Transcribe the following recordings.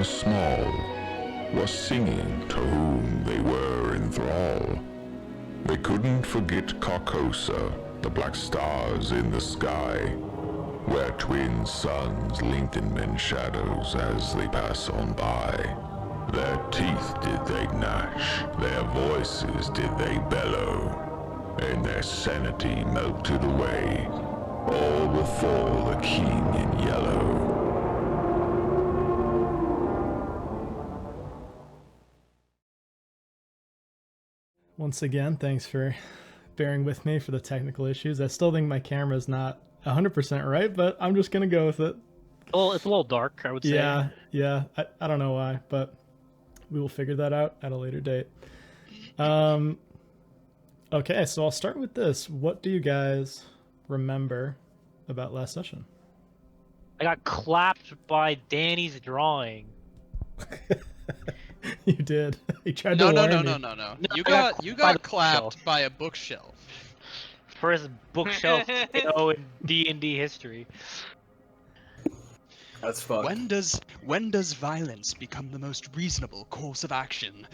small, was singing to whom they were in thrall. They couldn't forget Carcosa, the black stars in the sky, where twin suns linked in men's shadows as they pass on by. Their teeth did they gnash, their voices did they bellow, and their sanity melted away, all before the king in yellow. Once again, thanks for bearing with me for the technical issues. I still think my camera's not 100% right, but I'm just going to go with it. Well, it's a little dark, I would say. Yeah. I don't know why, but we will figure that out at a later date. Okay, so I'll start with this. What do you guys remember about last session? I got clapped by Danny's drawing. You did. He tried to warn me. No. You got clapped by a bookshelf. First bookshelf in D&D history. That's fucked. When does violence become the most reasonable course of action?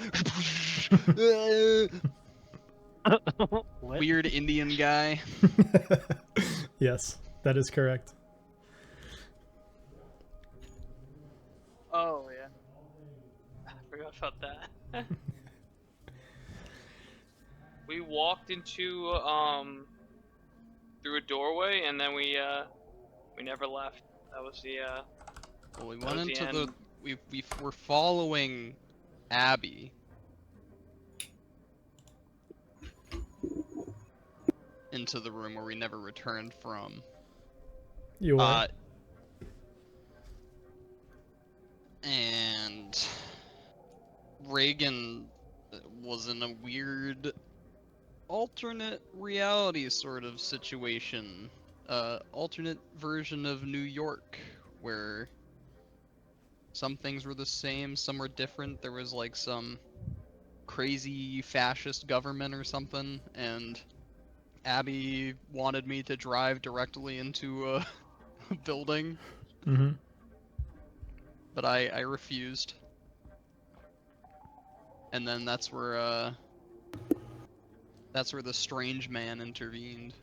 Weird Indian guy. Yes, that is correct. Oh yeah, I forgot about that. We walked into through a doorway, and then we never left. That was the Well, we went into the we were following Abby into the room where we never returned from. You were. And Reagan was in a weird alternate reality sort of situation, alternate version of New York, where some things were the same, some were different. There was like some crazy fascist government or something, and Abby wanted me to drive directly into a building. Mm-hmm. But I refused. And then that's where the strange man intervened.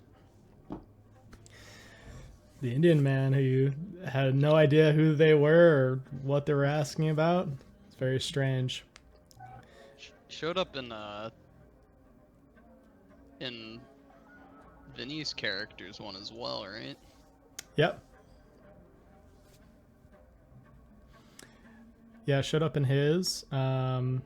The Indian man who you had no idea who they were or what they were asking about. It's very strange. Showed up in Vinny's character's one as well, right? Yep. Yeah, showed up in his, and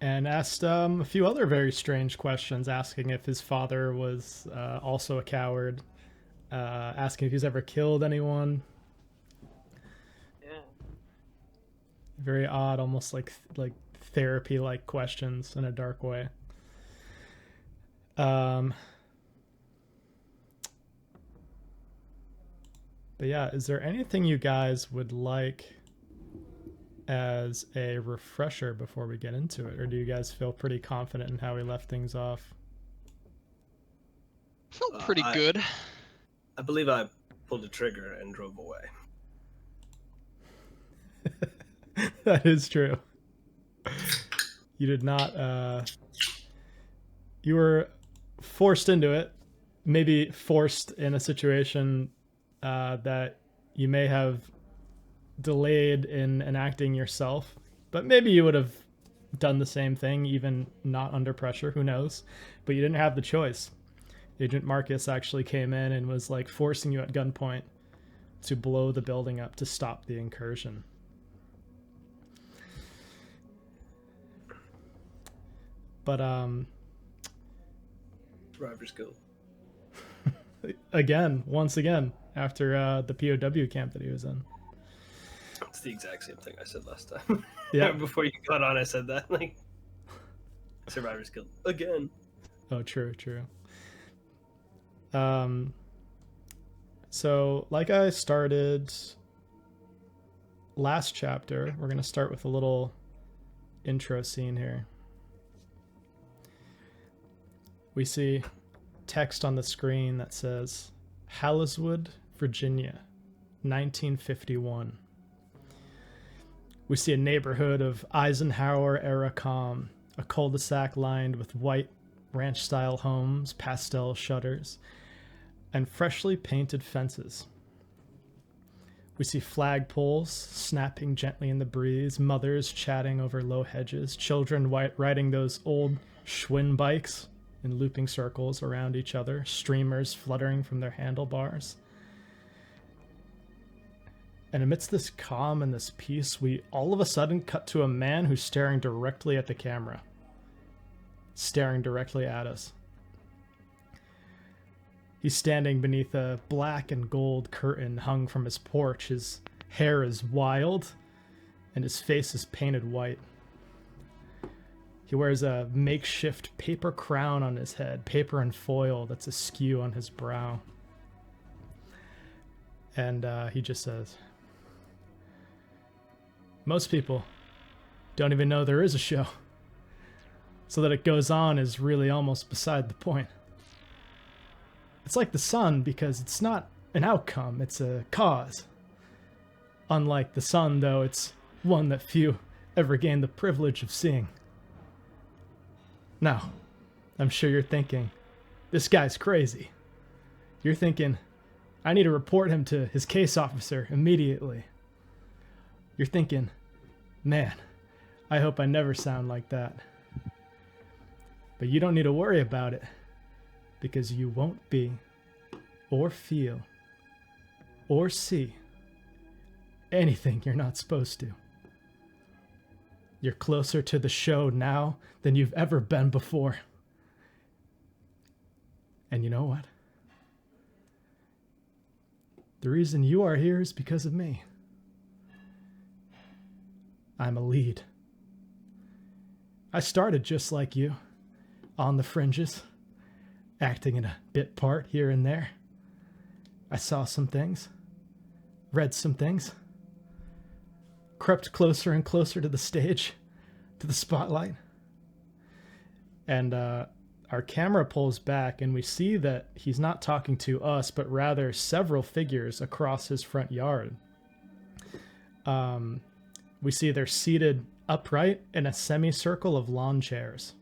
asked a few other very strange questions, asking if his father was also a coward, asking if he's ever killed anyone. yeah. Very odd, almost like therapy-like questions in a dark way. But yeah, is there anything you guys would like as a refresher before we get into it, or do you guys feel pretty confident in how we left things off? Felt pretty good. I believe I pulled the trigger and drove away. That is true. You did not you were forced into it, maybe forced in a situation that you may have delayed in enacting yourself, but maybe you would have done the same thing even not under pressure, who knows, but you didn't have the choice. Agent Marcus actually came in and was like forcing you at gunpoint to blow the building up to stop the incursion. But Survivor's Guild. once again after the POW camp that he was in. It's the exact same thing I said last time. Yeah. Before you got on, I said that. Like, Survivor's Guild again. Oh, true. So like I started last chapter, we're going to start with a little intro scene here. We see text on the screen that says, Halliswood, Virginia, 1951. We see a neighborhood of Eisenhower-era calm, a cul-de-sac lined with white ranch-style homes, pastel shutters, and freshly painted fences. We see flagpoles snapping gently in the breeze, mothers chatting over low hedges, children riding those old Schwinn bikes in looping circles around each other, streamers fluttering from their handlebars. And amidst this calm and this peace, we all of a sudden cut to a man who's staring directly at the camera. Staring directly at us. He's standing beneath a black and gold curtain hung from his porch. His hair is wild, and his face is painted white. He wears a makeshift paper crown on his head, paper and foil that's askew on his brow. And he just says, "Most people don't even know there is a show. So that it goes on is really almost beside the point. It's like the sun because it's not an outcome, it's a cause. Unlike the sun, though, it's one that few ever gain the privilege of seeing. Now, I'm sure you're thinking, this guy's crazy. You're thinking, I need to report him to his case officer immediately. You're thinking, man, I hope I never sound like that. But you don't need to worry about it, because you won't be, or feel, or see anything you're not supposed to. You're closer to the show now than you've ever been before. And you know what? The reason you are here is because of me. I'm a lead. I started just like you, on the fringes, acting in a bit part here and there. I saw some things, read some things, crept closer and closer to the stage, to the spotlight. And our camera pulls back and we see that he's not talking to us, but rather several figures across his front yard. We see they're seated upright in a semicircle of lawn chairs.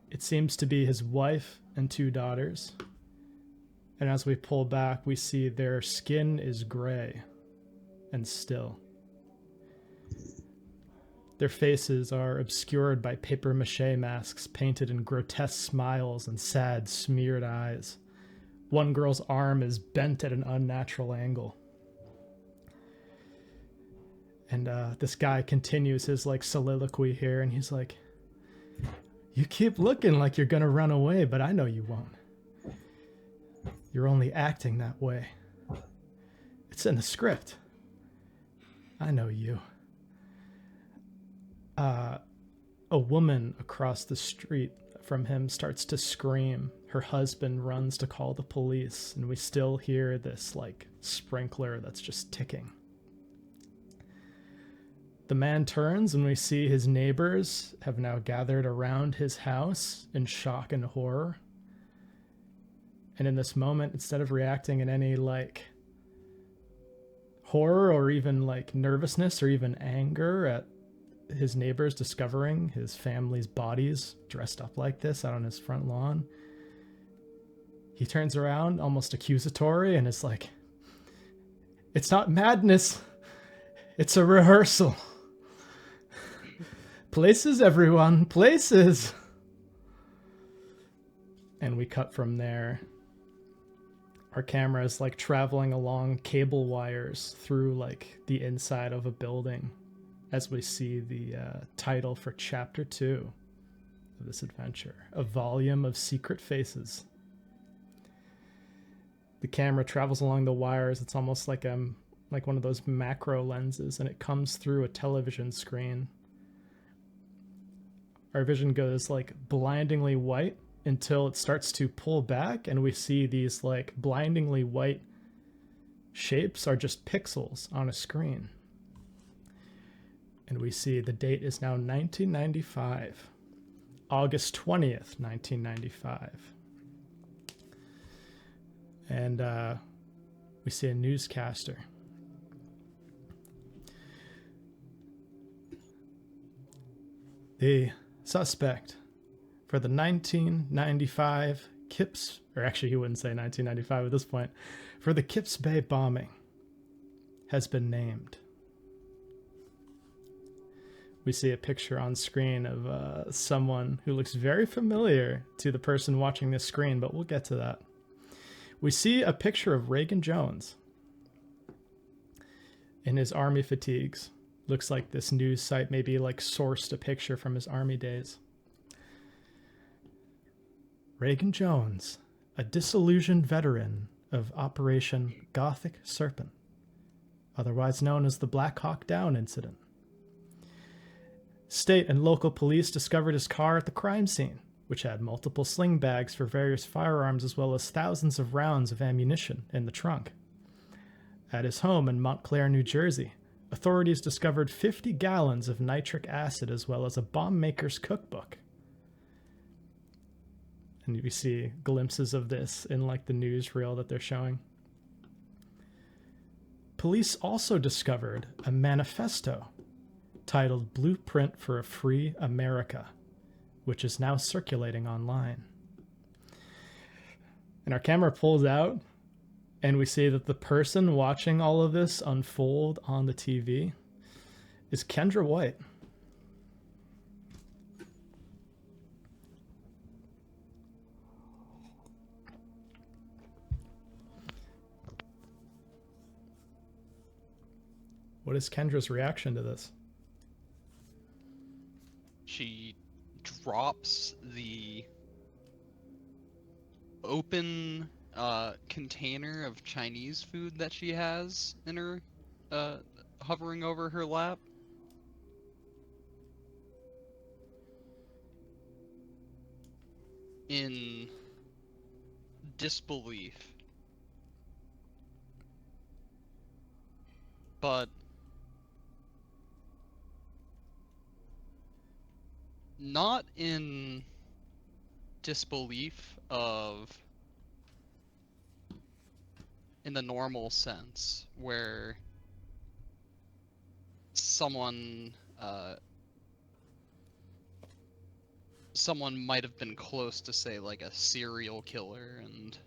It seems to be his wife and 2 daughters. And as we pull back, we see their skin is gray and still. Their faces are obscured by papier-mâché masks painted in grotesque smiles and sad, smeared eyes. One girl's arm is bent at an unnatural angle. And this guy continues his soliloquy here, and he's like, "You keep looking like you're gonna run away, but I know you won't. You're only acting that way. It's in the script. I know you." A woman across the street from him starts to scream. Her husband runs to call the police, and we still hear this sprinkler that's just ticking. The man turns and we see his neighbors have now gathered around his house in shock and horror. And in this moment, instead of reacting in any horror or even nervousness or even anger at his neighbors discovering his family's bodies dressed up like this out on his front lawn, he turns around almost accusatory and is like, "It's not madness, it's a rehearsal. Places, everyone, places." And we cut from there. Our camera is traveling along cable wires through the inside of a building as we see the title for Chapter 2 of this adventure, A Volume of Secret Faces. The camera travels along the wires. It's almost like one of those macro lenses, and it comes through a television screen. Our vision goes blindingly white until it starts to pull back, and we see these blindingly white shapes are just pixels on a screen. And we see the date is now 1995, August 20th, 1995. And we see a newscaster. The suspect for the 1995 Kips, or actually he wouldn't say 1995 at this point, for the Kips Bay bombing has been named. We see a picture on screen of someone who looks very familiar to the person watching this screen, but we'll get to that. We see a picture of Reagan Jones in his army fatigues. Looks like this news site maybe like sourced a picture from his army days. Reagan Jones, a disillusioned veteran of Operation Gothic Serpent, otherwise known as the Black Hawk Down incident. State and local police discovered his car at the crime scene, which had multiple sling bags for various firearms as well as thousands of rounds of ammunition in the trunk. At his home in Montclair, New Jersey, authorities discovered 50 gallons of nitric acid as well as a bomb maker's cookbook. And you see glimpses of this in like the newsreel that they're showing. Police also discovered a manifesto titled Blueprint for a Free America, which is now circulating online. And our camera pulls out, and we see that the person watching all of this unfold on the TV is Kendra White. What is Kendra's reaction to this? She drops the open container of Chinese food that she has in her, hovering over her lap. In disbelief. But not in disbelief of in the normal sense where someone might have been close to, say, like a serial killer, and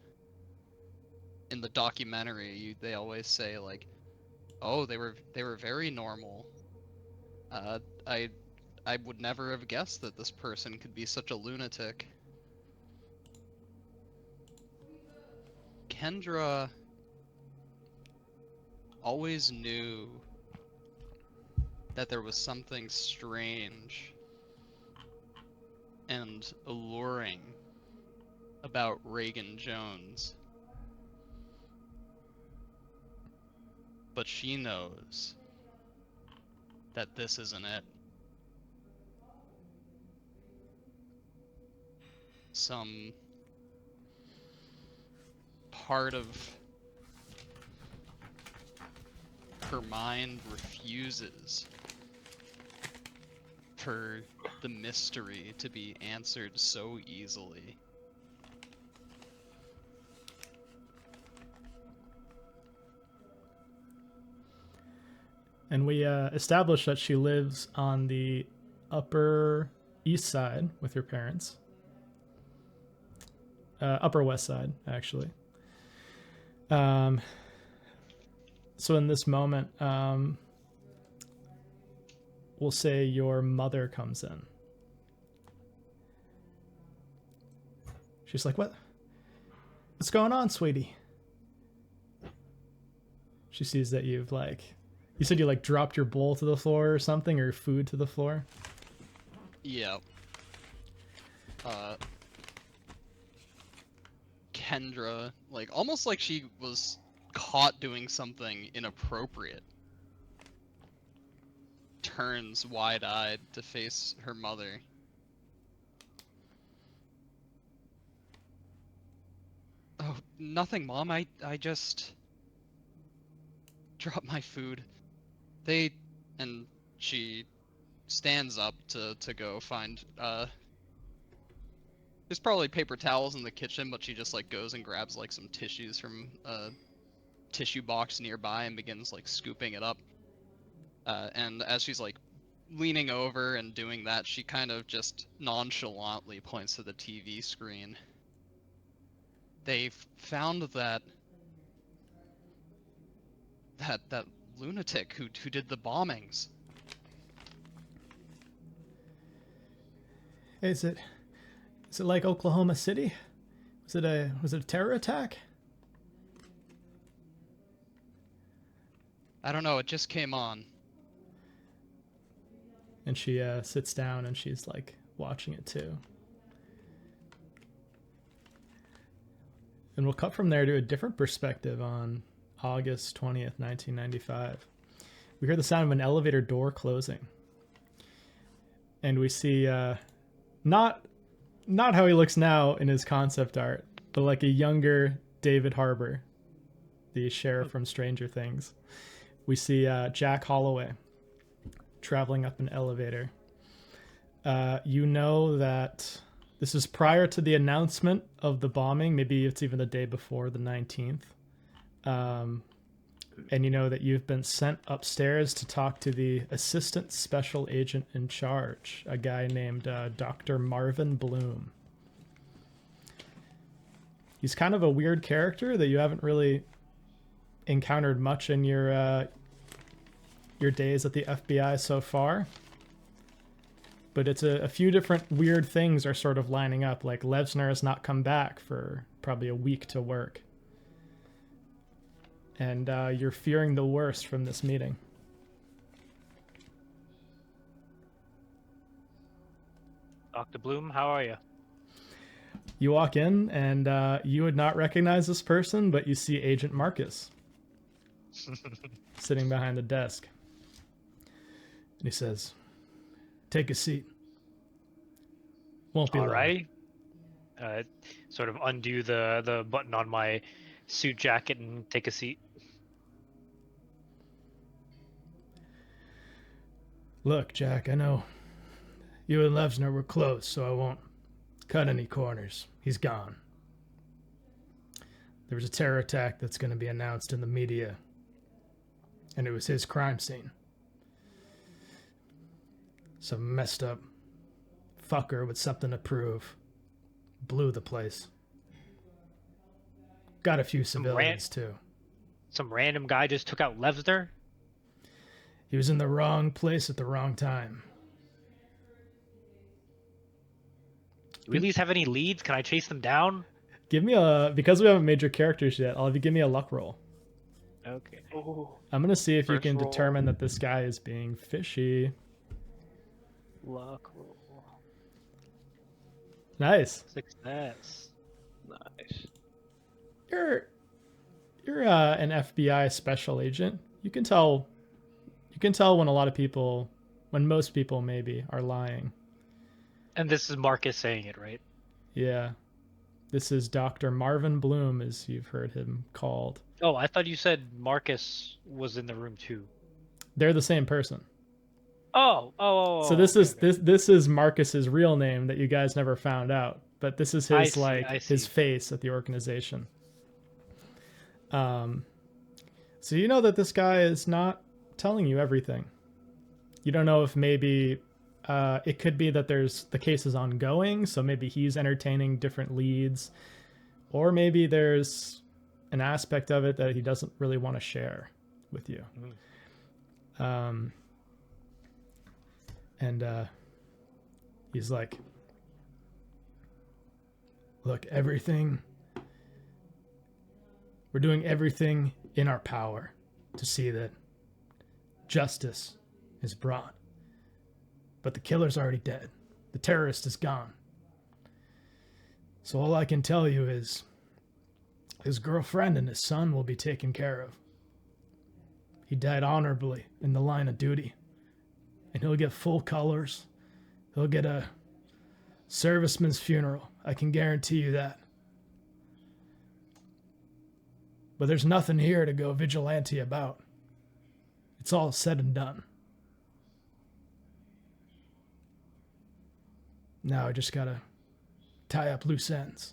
in the documentary they always say like, oh, they were very normal. I would never have guessed that this person could be such a lunatic. Kendra always knew that there was something strange and alluring about Reagan Jones. But she knows that this isn't it. Some part of her mind refuses for the mystery to be answered so easily. And we established that she lives on the Upper East Side with her parents. Upper West Side, actually. So in this moment, we'll say your mother comes in. She's like, what's going on, sweetie? She sees that you've you said you dropped your bowl to the floor or something, or food to the floor? Yeah. Kendra, almost like she was caught doing something inappropriate, turns wide-eyed to face her mother. Oh, nothing, Mom. I just dropped my food. And she stands up to go find, there's probably paper towels in the kitchen, but she just goes and grabs some tissues from a tissue box nearby and begins scooping it up. And as she's leaning over and doing that, she kind of just nonchalantly points to the TV screen. They found that lunatic who did the bombings. Is it like Oklahoma City? Was it a terror attack? I don't know, it just came on. And she sits down and she's like watching it too. And we'll cut from there to a different perspective on August 20th, 1995. We hear the sound of an elevator door closing. And we see not how he looks now in his concept art, but like a younger David Harbour, the sheriff from Stranger Things. We see Jack Holloway traveling up an elevator. You know that this is prior to the announcement of the bombing. Maybe it's even the day before, the 19th. And you know that you've been sent upstairs to talk to the assistant special agent in charge, a guy named Dr. Marvin Bloom. He's kind of a weird character that you haven't really encountered much in your days at the FBI so far. But it's a few different weird things are sort of lining up. Like Levsner has not come back for probably a week to work. And you're fearing the worst from this meeting. Dr. Bloom, how are you? You walk in, and you would not recognize this person, but you see Agent Marcus sitting behind the desk. And he says, "Take a seat. Won't be long." Alrighty. Sort of undo the button on my suit jacket and take a seat. Look, Jack, I know you and Levsner were close, so I won't cut any corners. He's gone. There was a terror attack that's going to be announced in the media, and it was his crime scene. Some messed up fucker with something to prove blew the place. Got a few civilians, too. Some random guy just took out Levsner? He was in the wrong place at the wrong time. Do we at least have any leads? Can I chase them down? Give me because we haven't made your characters yet, I'll have you give me a luck roll. Okay. I'm going to see if you First can roll. determine that this guy is being fishy. Luck roll. Nice. Success. Nice. You're an FBI special agent. You can tell when most people maybe are lying. And this is Marcus saying it, right? Yeah. This is Dr. Marvin Bloom, as you've heard him called. Oh, I thought you said Marcus was in the room too. They're the same person. Oh. So this okay, is this is Marcus's real name that you guys never found out, but this is I his see. his face at the organization. So you know that this guy is not telling you everything. You don't know if maybe it could be that the case is ongoing, so maybe he's entertaining different leads, or maybe there's an aspect of it that he doesn't really want to share with you. And he's like, "Look, we're doing everything in our power to see that justice is brought. But the killer's already dead. The terrorist is gone. So all I can tell you is his girlfriend and his son will be taken care of. He died honorably in the line of duty. And he'll get full colors. He'll get a serviceman's funeral. I can guarantee you that. But there's nothing here to go vigilante about. It's all said and done. Now I just gotta tie up loose ends."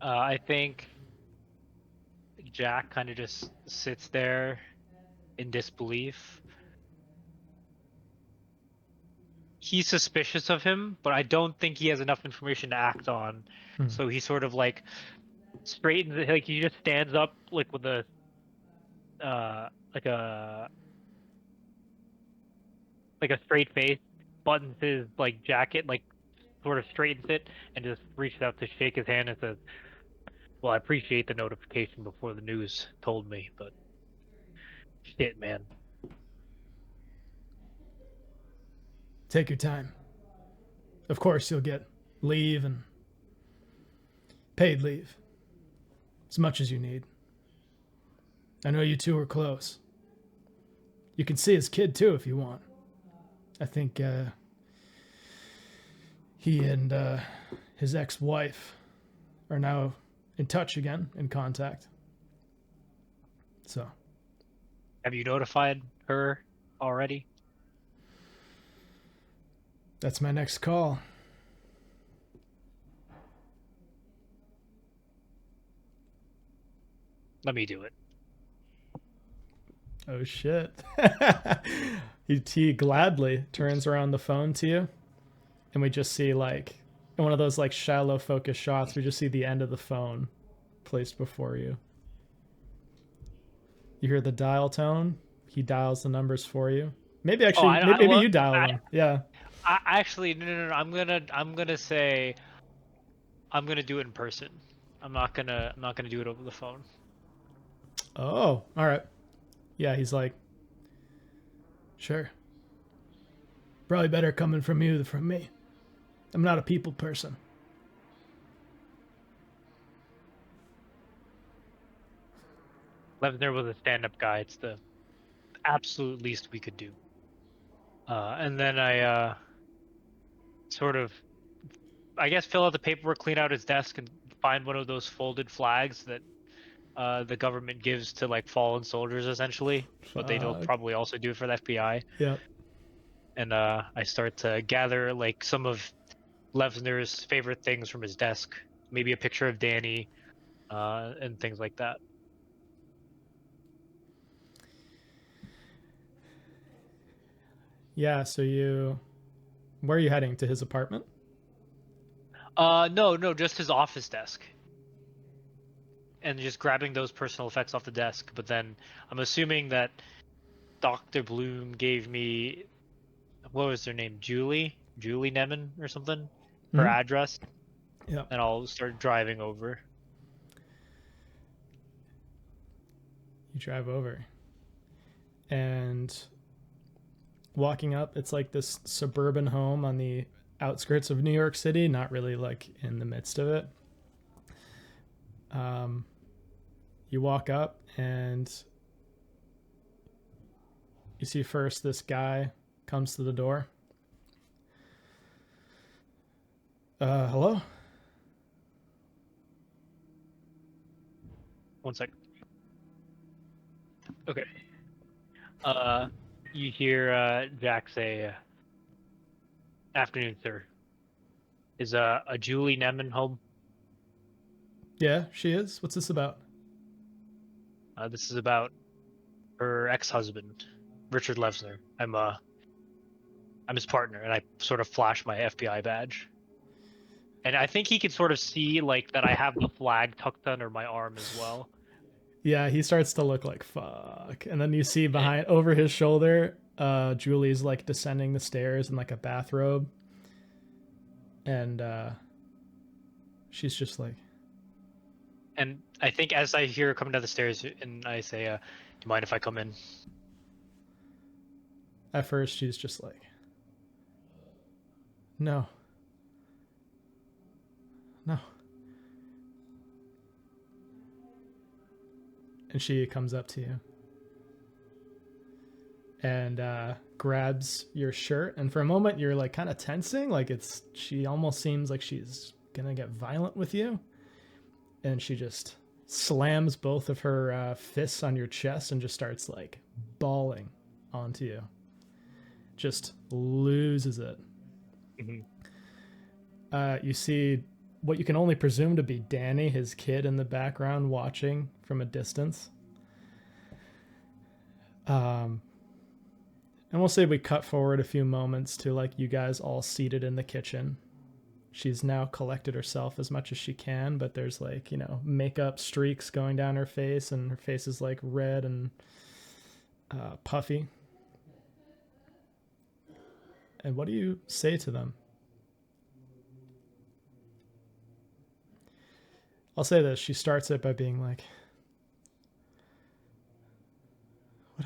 I think Jack kind of just sits there in disbelief. He's suspicious of him, but I don't think he has enough information to act on. Hmm. So he sort of like straightens it, like he just stands up like with a like a straight face, buttons his like jacket, like sort of straightens it, and just reaches out to shake his hand and says, "Well, I appreciate the notification before the news told me, but shit, man." Take your time. Of course, you'll get leave and paid leave. As much as you need. I know you two are close. You can see his kid too if you want. I think he and his ex-wife are now in touch again, in contact. So, Have you notified her already? that's my next call. Let me do it. Oh shit. he gladly turns around the phone to you, and we just see like in one of those like shallow focus shots, we just see the end of the phone placed before you. You hear the dial tone. He dials the numbers for you. Maybe actually, maybe you dial them. Yeah. I actually no. I'm gonna say I'm gonna do it in person. I'm not gonna do it over the phone. Oh, all right. Yeah, he's like, sure. Probably better coming from you than from me. I'm not a people person. Levner was a stand-up guy. It's the absolute least we could do. And then I sort of, I guess, fill out the paperwork, clean out his desk, and find one of those folded flags that the government gives to like fallen soldiers, essentially. But they don't Fuck. probably also do it for the FBI. Yep. And I start to gather like some of Levner's favorite things from his desk, maybe a picture of Danny, and things like that. Yeah, so where are you heading? To his apartment? No, just his office desk. And just grabbing those personal effects off the desk. But then I'm assuming that Dr. Bloom gave me, what was their name? Julie Nemen or something? Her Mhm. address. Yeah. And I'll start driving over. You drive over. And walking up, it's like this suburban home on the outskirts of New York City, not really like in the midst of it. You walk up and you see first this guy comes to the door. Hello? One sec. Okay. You hear Jack say, "Afternoon, sir. Is a Julie Nemen home?" Yeah, she is. What's this about? This is about her ex-husband, Richard Levner. I'm his partner, and I sort of flash my FBI badge. And I think he can sort of see like that I have the flag tucked under my arm as well. Yeah, he starts to look like fuck. And then you see behind over his shoulder, Julie's like descending the stairs in like a bathrobe. And she's just like, And I think as I hear her coming down the stairs, and I say, "Do you mind if I come in?" at first she's just like, no. And she comes up to you and grabs your shirt. And for a moment, you're like kind of tensing. Like she almost seems like she's going to get violent with you. And she just slams both of her fists on your chest and just starts like bawling onto you. Just loses it. Mhm. You see what you can only presume to be Danny, his kid, in the background watching from a distance. And we'll say we cut forward a few moments to like you guys all seated in the kitchen. She's now collected herself as much as she can, but there's like, you know, makeup streaks going down her face, and her face is like red and puffy. And what do you say to them? I'll say this. She starts it by being like,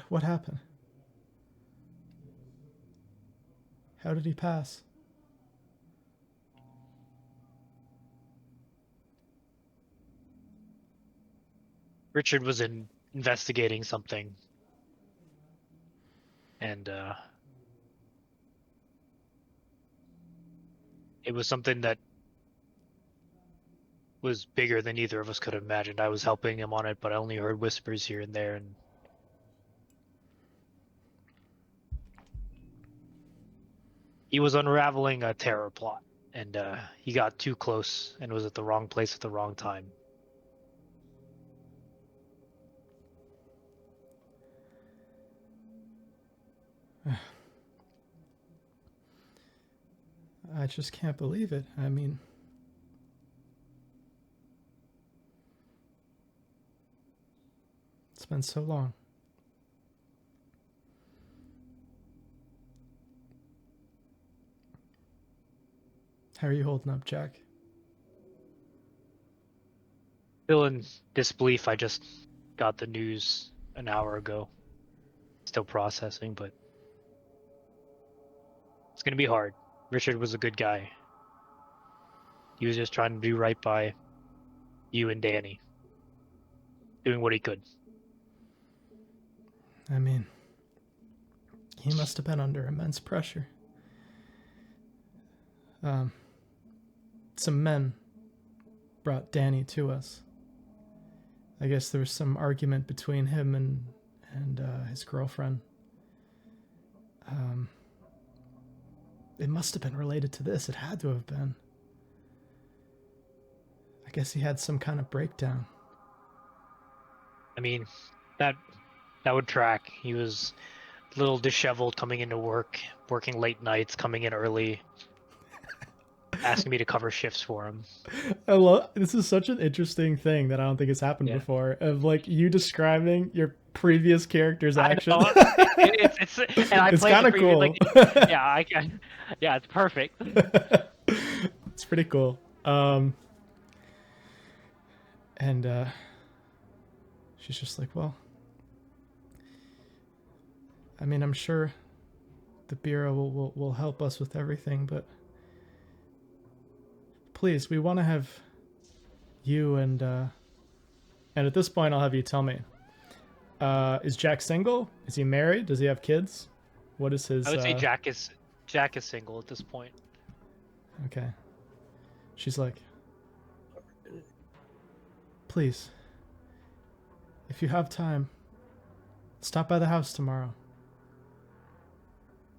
what happened? How did he pass? Richard was investigating something. And it was something that was bigger than either of us could have imagined. I was helping him on it, but I only heard whispers here and there, and he was unraveling a terror plot, and he got too close and was at the wrong place at the wrong time. I just can't believe it. I mean, it's been so long. How are you holding up, Jack? Still in disbelief. I just got the news an hour ago. Still processing, but it's gonna be hard. Richard was a good guy. He was just trying to do right by you and Danny. Doing what he could. I mean, he must have been under immense pressure. Some men brought Danny to us. I guess there was some argument between him and his girlfriend. It must have been related to this. It had to have been. I guess he had some kind of breakdown. I mean, that would track. He was a little disheveled coming into work, working late nights, coming in early, asking me to cover shifts for him. I love this. Is such an interesting thing that I don't think has happened before. Of like you describing your previous character's action. It's kind of cool. Like, yeah, it's perfect. It's pretty cool. And she's just like, well, I mean, I'm sure the Bureau will help us with everything, but please, we want to have you and at this point, I'll have you tell me. Is Jack single? Is he married? Does he have kids? What is his? I would say Jack is single at this point. Okay. She's like, please, if you have time, stop by the house tomorrow.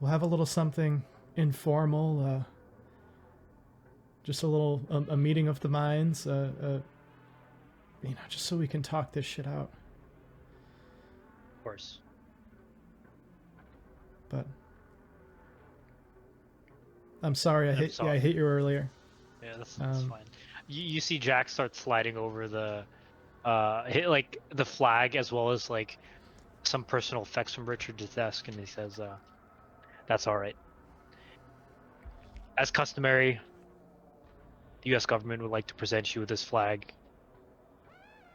We'll have a little something informal, just a little a meeting of the minds, just so we can talk this shit out. Of course. But I'm sorry. I hit you earlier. Yeah, that's fine. You see Jack start sliding over the the flag as well as like some personal effects from Richard's desk, and he says, "That's all right. As customary, the U.S. government would like to present you with this flag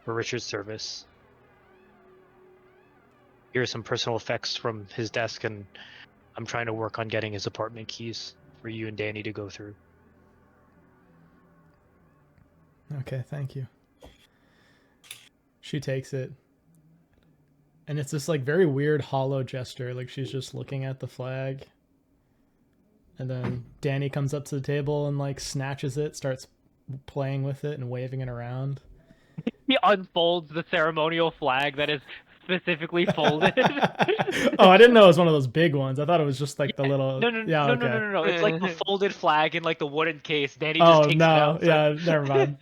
for Richard's service. Here are some personal effects from his desk, and I'm trying to work on getting his apartment keys for you and Danny to go through." Okay, thank you. She takes it. And it's this like very weird hollow gesture, like she's just looking at the flag. And then Danny comes up to the table and like snatches it, starts playing with it and waving it around. He unfolds the ceremonial flag that is specifically folded. Oh, I didn't know it was one of those big ones. I thought it was just like the little. No, no, Yeah, no, okay. no, no, no, no. It's like the folded flag in like the wooden case. Danny just Oh takes it no, out. yeah, never mind.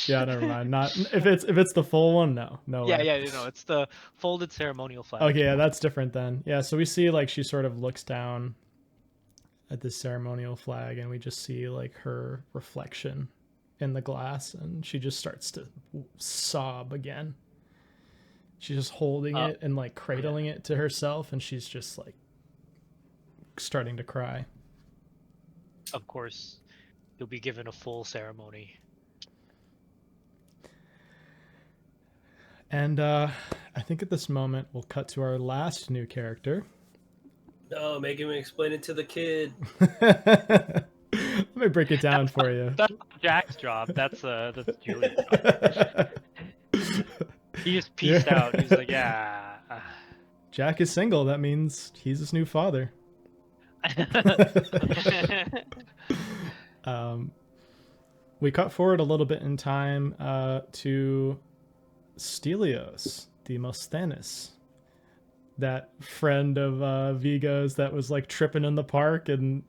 Yeah, never mind. Not if it's the full one. No, no Yeah, way. yeah, you know, it's the folded ceremonial flag. Okay, yeah, that's different then. Yeah, so we see like she sort of looks down at this ceremonial flag, and we just see like her reflection in the glass, and she just starts to sob again. She's just holding it and like cradling it to herself, and she's just like starting to cry. Of course, you'll be given a full ceremony. And I think at this moment we'll cut to our last new character. No, make him explain it to the kid. Let me break it down for you. That's Jack's job. That's Julian's job. He just pieced out. He's like, yeah. Jack is single. That means he's his new father. We cut forward a little bit in time to Stelios, Demosthenes, that friend of Vigo's that was like tripping in the park and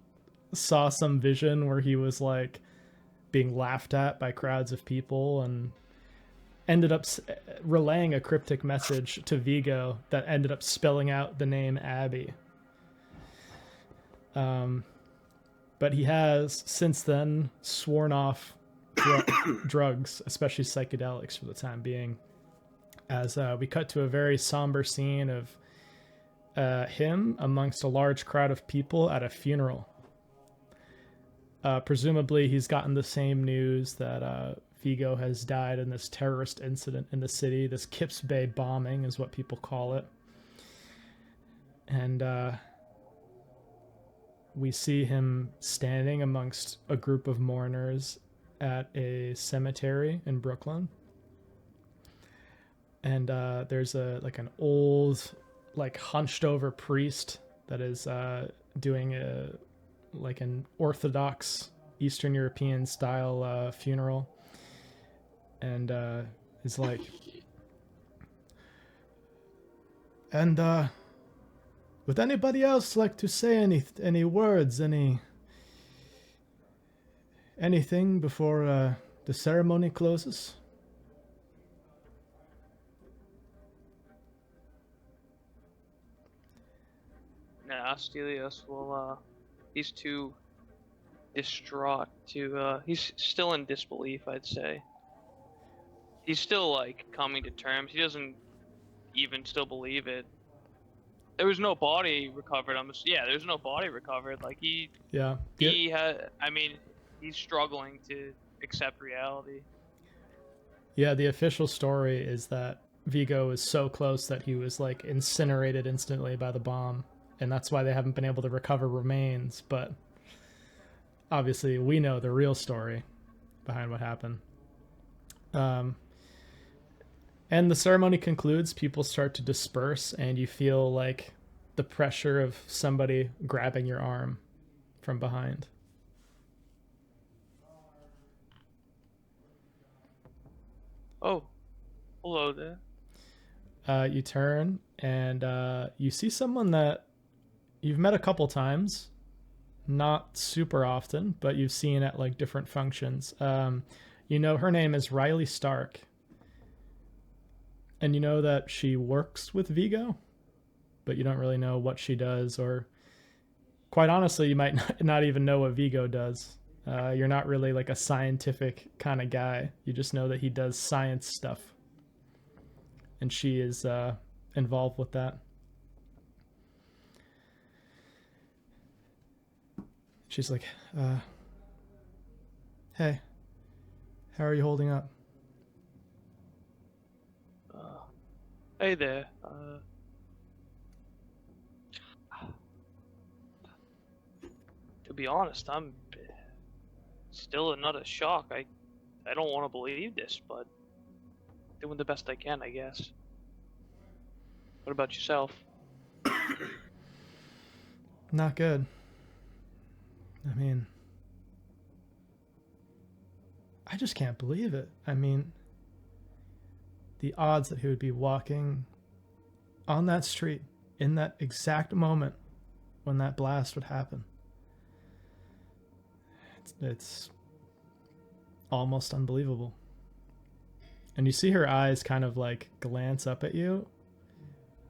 saw some vision where he was like being laughed at by crowds of people and ended up relaying a cryptic message to Vigo that ended up spelling out the name Abby. But he has since then sworn off drugs, especially psychedelics, for the time being. As we cut to a very somber scene of him amongst a large crowd of people at a funeral. Presumably, he's gotten the same news that Vigo has died in this terrorist incident in the city. This Kips Bay bombing is what people call it. And we see him standing amongst a group of mourners at a cemetery in Brooklyn. And there's an old, like, hunched over priest that is doing an Orthodox Eastern European style funeral, and is like, and would anybody else like to say any words, anything before the ceremony closes? Nah, Stelios will, he's too distraught to, he's still in disbelief, I'd say. He's still, like, coming to terms. He doesn't even still believe it. There was no body recovered. There's no body recovered. Like, he had, I mean, he's struggling to accept reality. Yeah, the official story is that Vigo is so close that he was, like, incinerated instantly by the bomb. And that's why they haven't been able to recover remains. But obviously, we know the real story behind what happened. And the ceremony concludes. People start to disperse, and you feel like the pressure of somebody grabbing your arm from behind. Oh, hello there. You turn, and you see someone that you've met a couple times, not super often, but you've seen at like different functions. You know her name is Riley Stark, and you know that she works with Vigo, but you don't really know what she does, or quite honestly, you might not even know what Vigo does. You're not really like a scientific kind of guy. You just know that he does science stuff, and she is involved with that. She's like, hey, how are you holding up? Hey there. To be honest, I'm still in utter shock. I don't want to believe this, but doing the best I can, I guess. What about yourself? Not good. I mean, I just can't believe it. I mean, the odds that he would be walking on that street in that exact moment when that blast would happen. It's almost unbelievable. And you see her eyes kind of like glance up at you.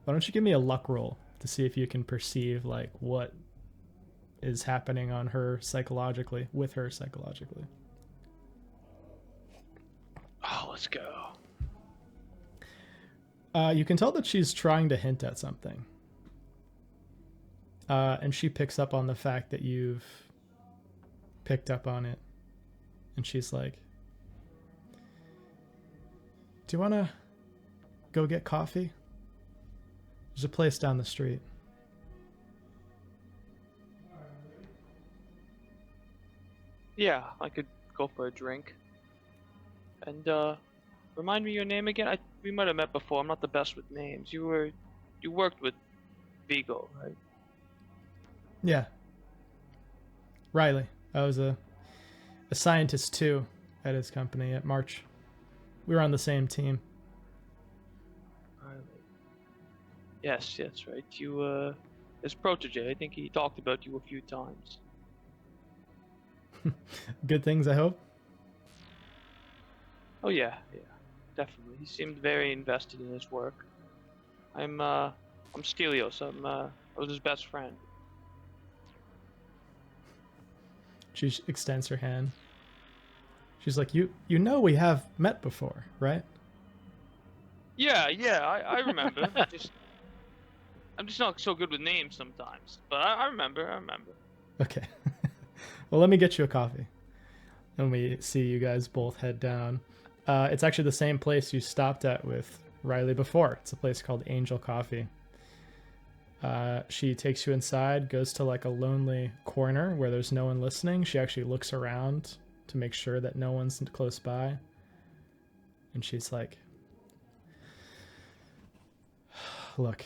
Why don't you give me a luck roll to see if you can perceive like what is happening on her psychologically, with her psychologically. Oh, let's go. You can tell that she's trying to hint at something. And she picks up on the fact that you've picked up on it. And she's like, do you want to go get coffee? There's a place down the street. Yeah, I could go for a drink. And remind me your name again. We might have met before. I'm not the best with names. You worked with Vigo, right? Yeah. Riley. I was a scientist too at his company at March. We were on the same team. Riley. Yes, that's right. You his protege. I think he talked about you a few times. Good things, I hope. Oh yeah, definitely. He seemed very invested in his work. I'm Stelios. I was his best friend. She extends her hand. She's like, you know we have met before, right? Yeah, I remember. I'm just not so good with names sometimes, but I remember. Okay. Well, let me get you a coffee. And we see you guys both head down. It's actually the same place you stopped at with Riley before. It's a place called Angel Coffee. She takes you inside, goes to like a lonely corner where there's no one listening. She actually looks around to make sure that no one's close by. And she's like, look,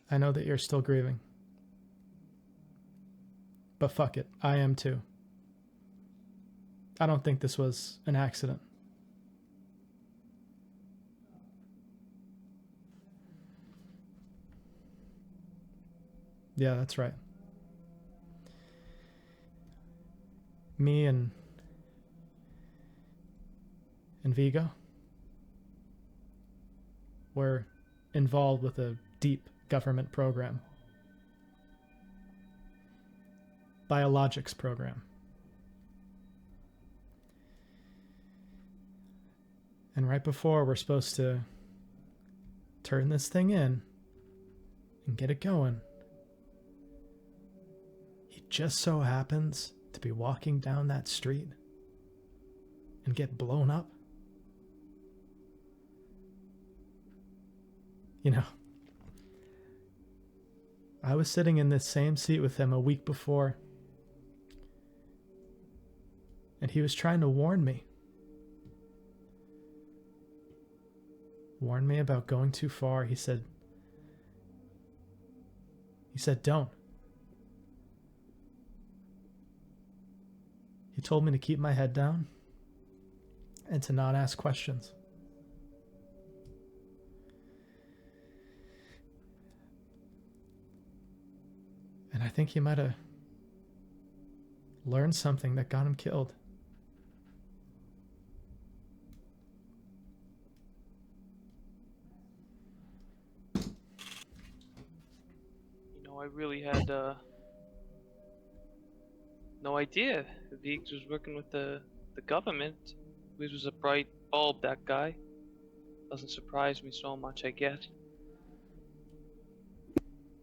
I know that you're still grieving. But fuck it, I am too. I don't think this was an accident. Yeah, that's right. Me and Vigo were involved with a deep government program. Biologics program. And right before we're supposed to turn this thing in and get it going, he just so happens to be walking down that street and get blown up. You know, I was sitting in this same seat with him a week before, and he was trying to warn me. Warn me about going too far. He said, don't. He told me to keep my head down and to not ask questions. And I think he might have learned something that got him killed. You know, I really had no idea Viggs was working with the government. He was a bright bulb, that guy. Doesn't surprise me so much, I guess.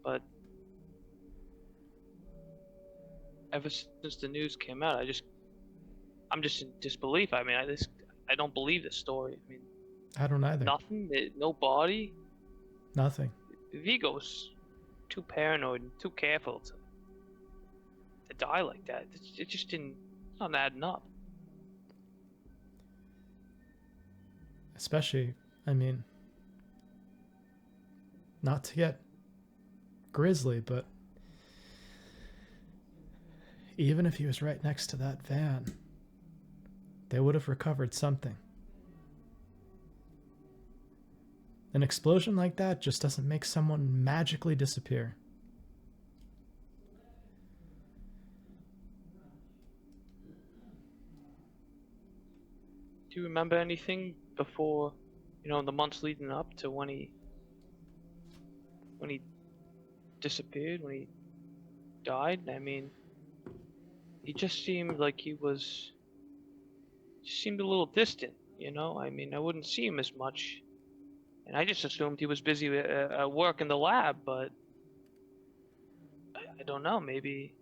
But ever since the news came out, I'm just in disbelief. I mean, I don't believe this story. I mean, I don't either. nothing, no body. Nothing. Vigo's too paranoid and too careful to die like that. It just didn't. It's not adding up. Especially, I mean, not to get grisly, but even if he was right next to that van, they would have recovered something. an explosion like that just doesn't make someone magically disappear. Do you remember anything before, the months leading up to when he disappeared, when he died? I mean, he just seemed like he seemed a little distant, I mean, I wouldn't see him as much, and I just assumed he was busy at work in the lab, but I don't know, maybe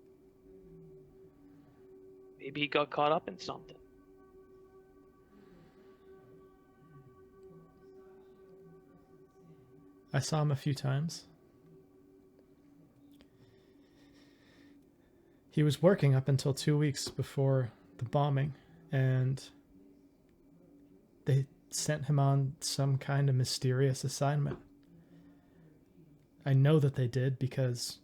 he got caught up in something. I saw him a few times. He was working up until 2 weeks before the bombing, and they sent him on some kind of mysterious assignment. I know that they did because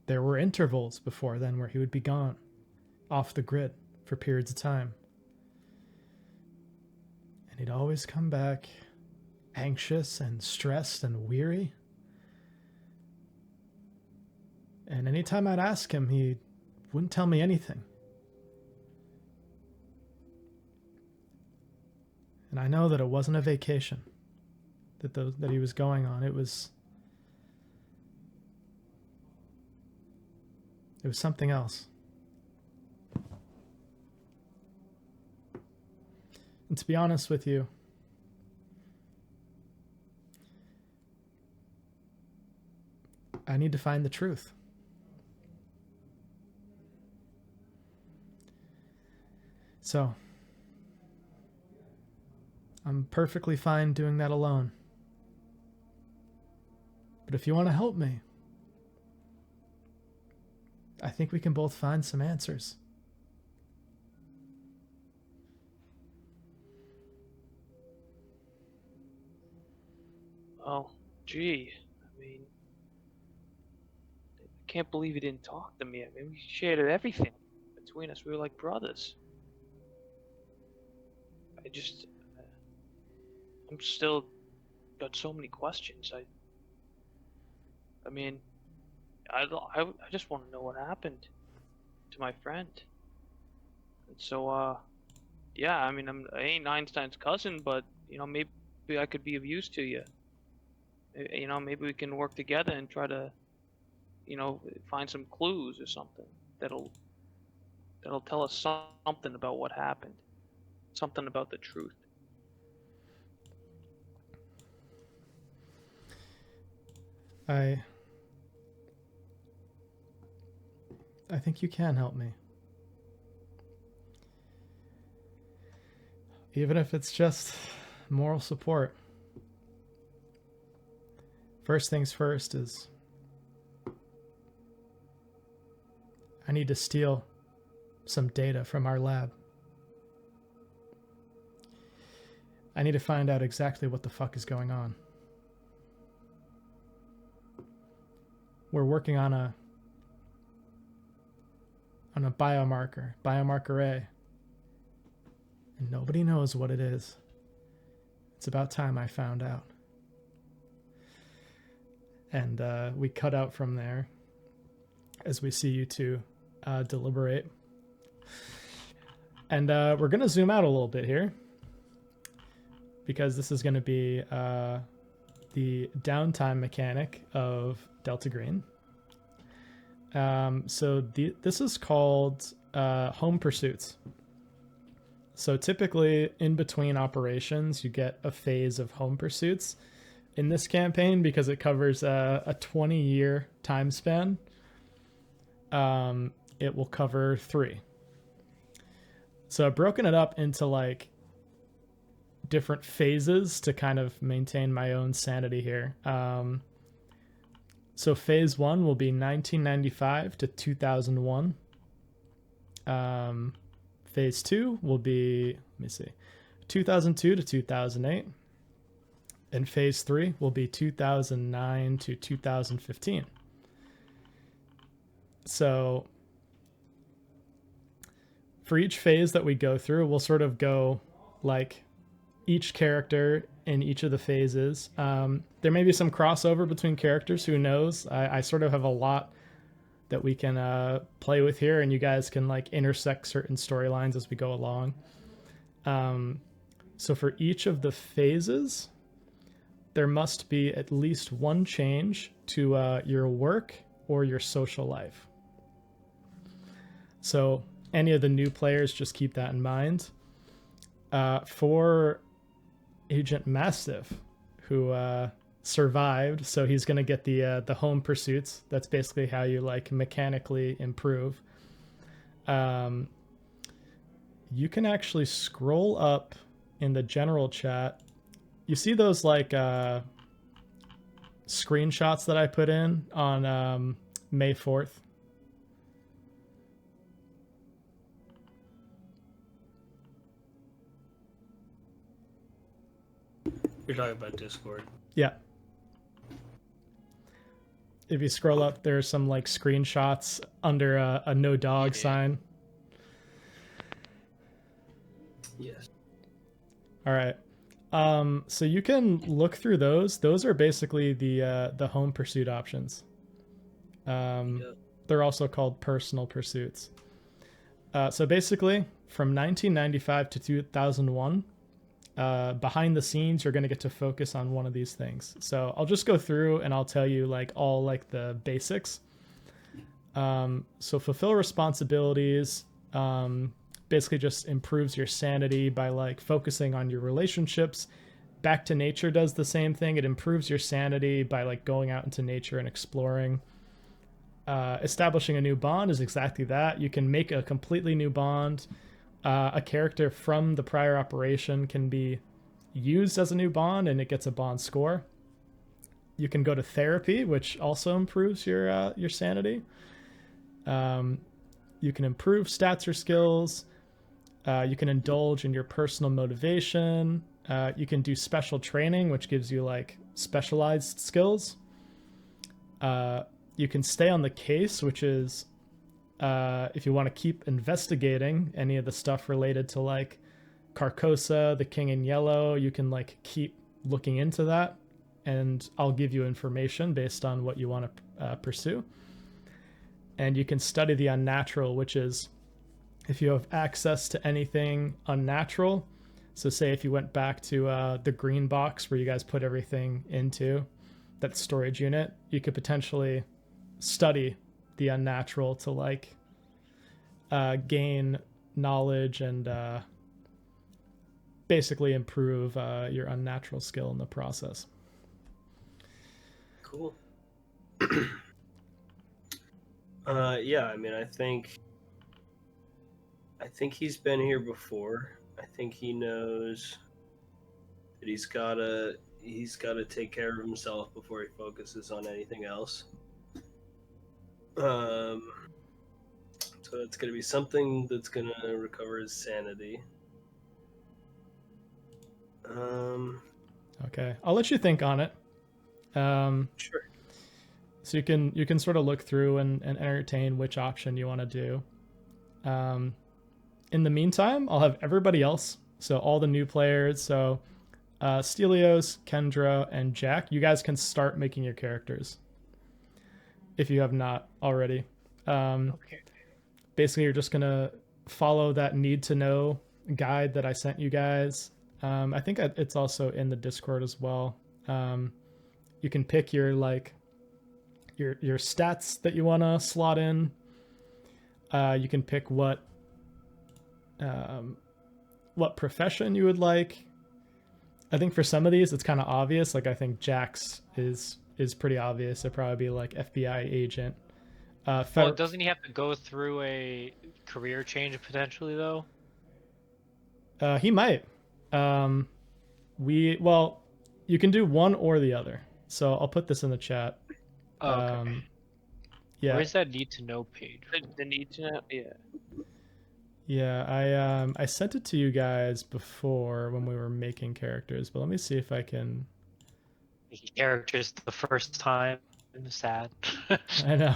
there were intervals before then where he would be gone, off the grid for periods of time. And he'd always come back anxious and stressed and weary. And anytime I'd ask him, he wouldn't tell me anything. And I know that it wasn't a vacation that he was going on. It was something else. And to be honest with you, I need to find the truth. So, I'm perfectly fine doing that alone. But if you want to help me, I think we can both find some answers. Oh, gee. I mean, I can't believe he didn't talk to me. I mean, we shared everything between us. We were like brothers. I'm still got so many questions. I mean, I just want to know what happened to my friend. And so, yeah, I mean, I ain't Einstein's cousin, but, maybe I could be of use to you. Maybe we can work together and try to, find some clues or something that'll tell us something about what happened. Something about the truth. I think you can help me. Even if it's just moral support. First things first is I need to steal some data from our lab. I need to find out exactly what the fuck is going on. We're working on a biomarker A, and nobody knows what it is. It's about time I found out. And we cut out from there as we see you two deliberate. And we're going to zoom out a little bit here, because this is going to be the downtime mechanic of Delta Green. This is called home pursuits. So typically in between operations, you get a phase of home pursuits. In this campaign, because it covers a 20-year time span, it will cover 3. So I've broken it up into like different phases to kind of maintain my own sanity here. So phase 1 will be 1995 to 2001. Phase 2 will be, 2002 to 2008. And phase 3 will be 2009 to 2015. So for each phase that we go through, we'll sort of go like each character in each of the phases. There may be some crossover between characters. Who knows? I sort of have a lot that we can play with here, and you guys can like intersect certain storylines as we go along. So for each of the phases, there must be at least one change to your work or your social life. So any of the new players, just keep that in mind. For Agent Mastiff, who survived, so he's going to get the home pursuits. That's basically how you like mechanically improve. You can actually scroll up in the general chat. You see those like screenshots that I put in on May 4th? You're talking about Discord. Yeah. If you scroll up, there's some like screenshots under a no dog sign. Yes. All right. So you can look through those. Those are basically the home pursuit options. They're also called personal pursuits. So basically, from 1995 to 2001, behind the scenes, you're going to get to focus on one of these things. So I'll just go through and I'll tell you like all like the basics. So fulfill responsibilities. Basically just improves your sanity by like focusing on your relationships. Back to Nature does the same thing. It improves your sanity by like going out into nature and exploring. Establishing a new bond is exactly that. You can make a completely new bond. A character from the prior operation can be used as a new bond and it gets a bond score. You can go to therapy, which also improves your sanity. You can improve stats or skills. You can indulge in your personal motivation. You can do special training, which gives you like specialized skills. You can stay on the case, which is if you want to keep investigating any of the stuff related to like Carcosa, the King in Yellow, you can like keep looking into that, and I'll give you information based on what you want to pursue. And you can study the unnatural, which is if you have access to anything unnatural. So say if you went back to the green box where you guys put everything into, that storage unit, you could potentially study the unnatural to like gain knowledge and basically improve your unnatural skill in the process. Cool. Yeah, I mean, I think he's been here before. I think he knows that he's gotta take care of himself before he focuses on anything else. So it's gonna be something that's gonna recover his sanity. Okay, I'll let you think on it. Sure. So you can sort of look through and entertain which option you want to do. In the meantime, I'll have everybody else, so all the new players, so Stelios, Kendra, and Jack, you guys can start making your characters if you have not already. Okay. Basically, you're just going to follow that need-to-know guide that I sent you guys. I think it's also in the Discord as well. You can pick your like your stats that you want to slot in. You can pick what profession you would like. I think for some of these it's kind of obvious. Like I think Jack's is pretty obvious. It'd probably be like FBI agent. Well, doesn't he have to go through a career change potentially though? He might. You can do one or the other. So I'll put this in the chat. Oh, okay. Yeah. Where's that need to know page? The need to know, yeah. Yeah, I sent it to you guys before when we were making characters, but let me see if I can. Making characters the first time. I'm sad. I know.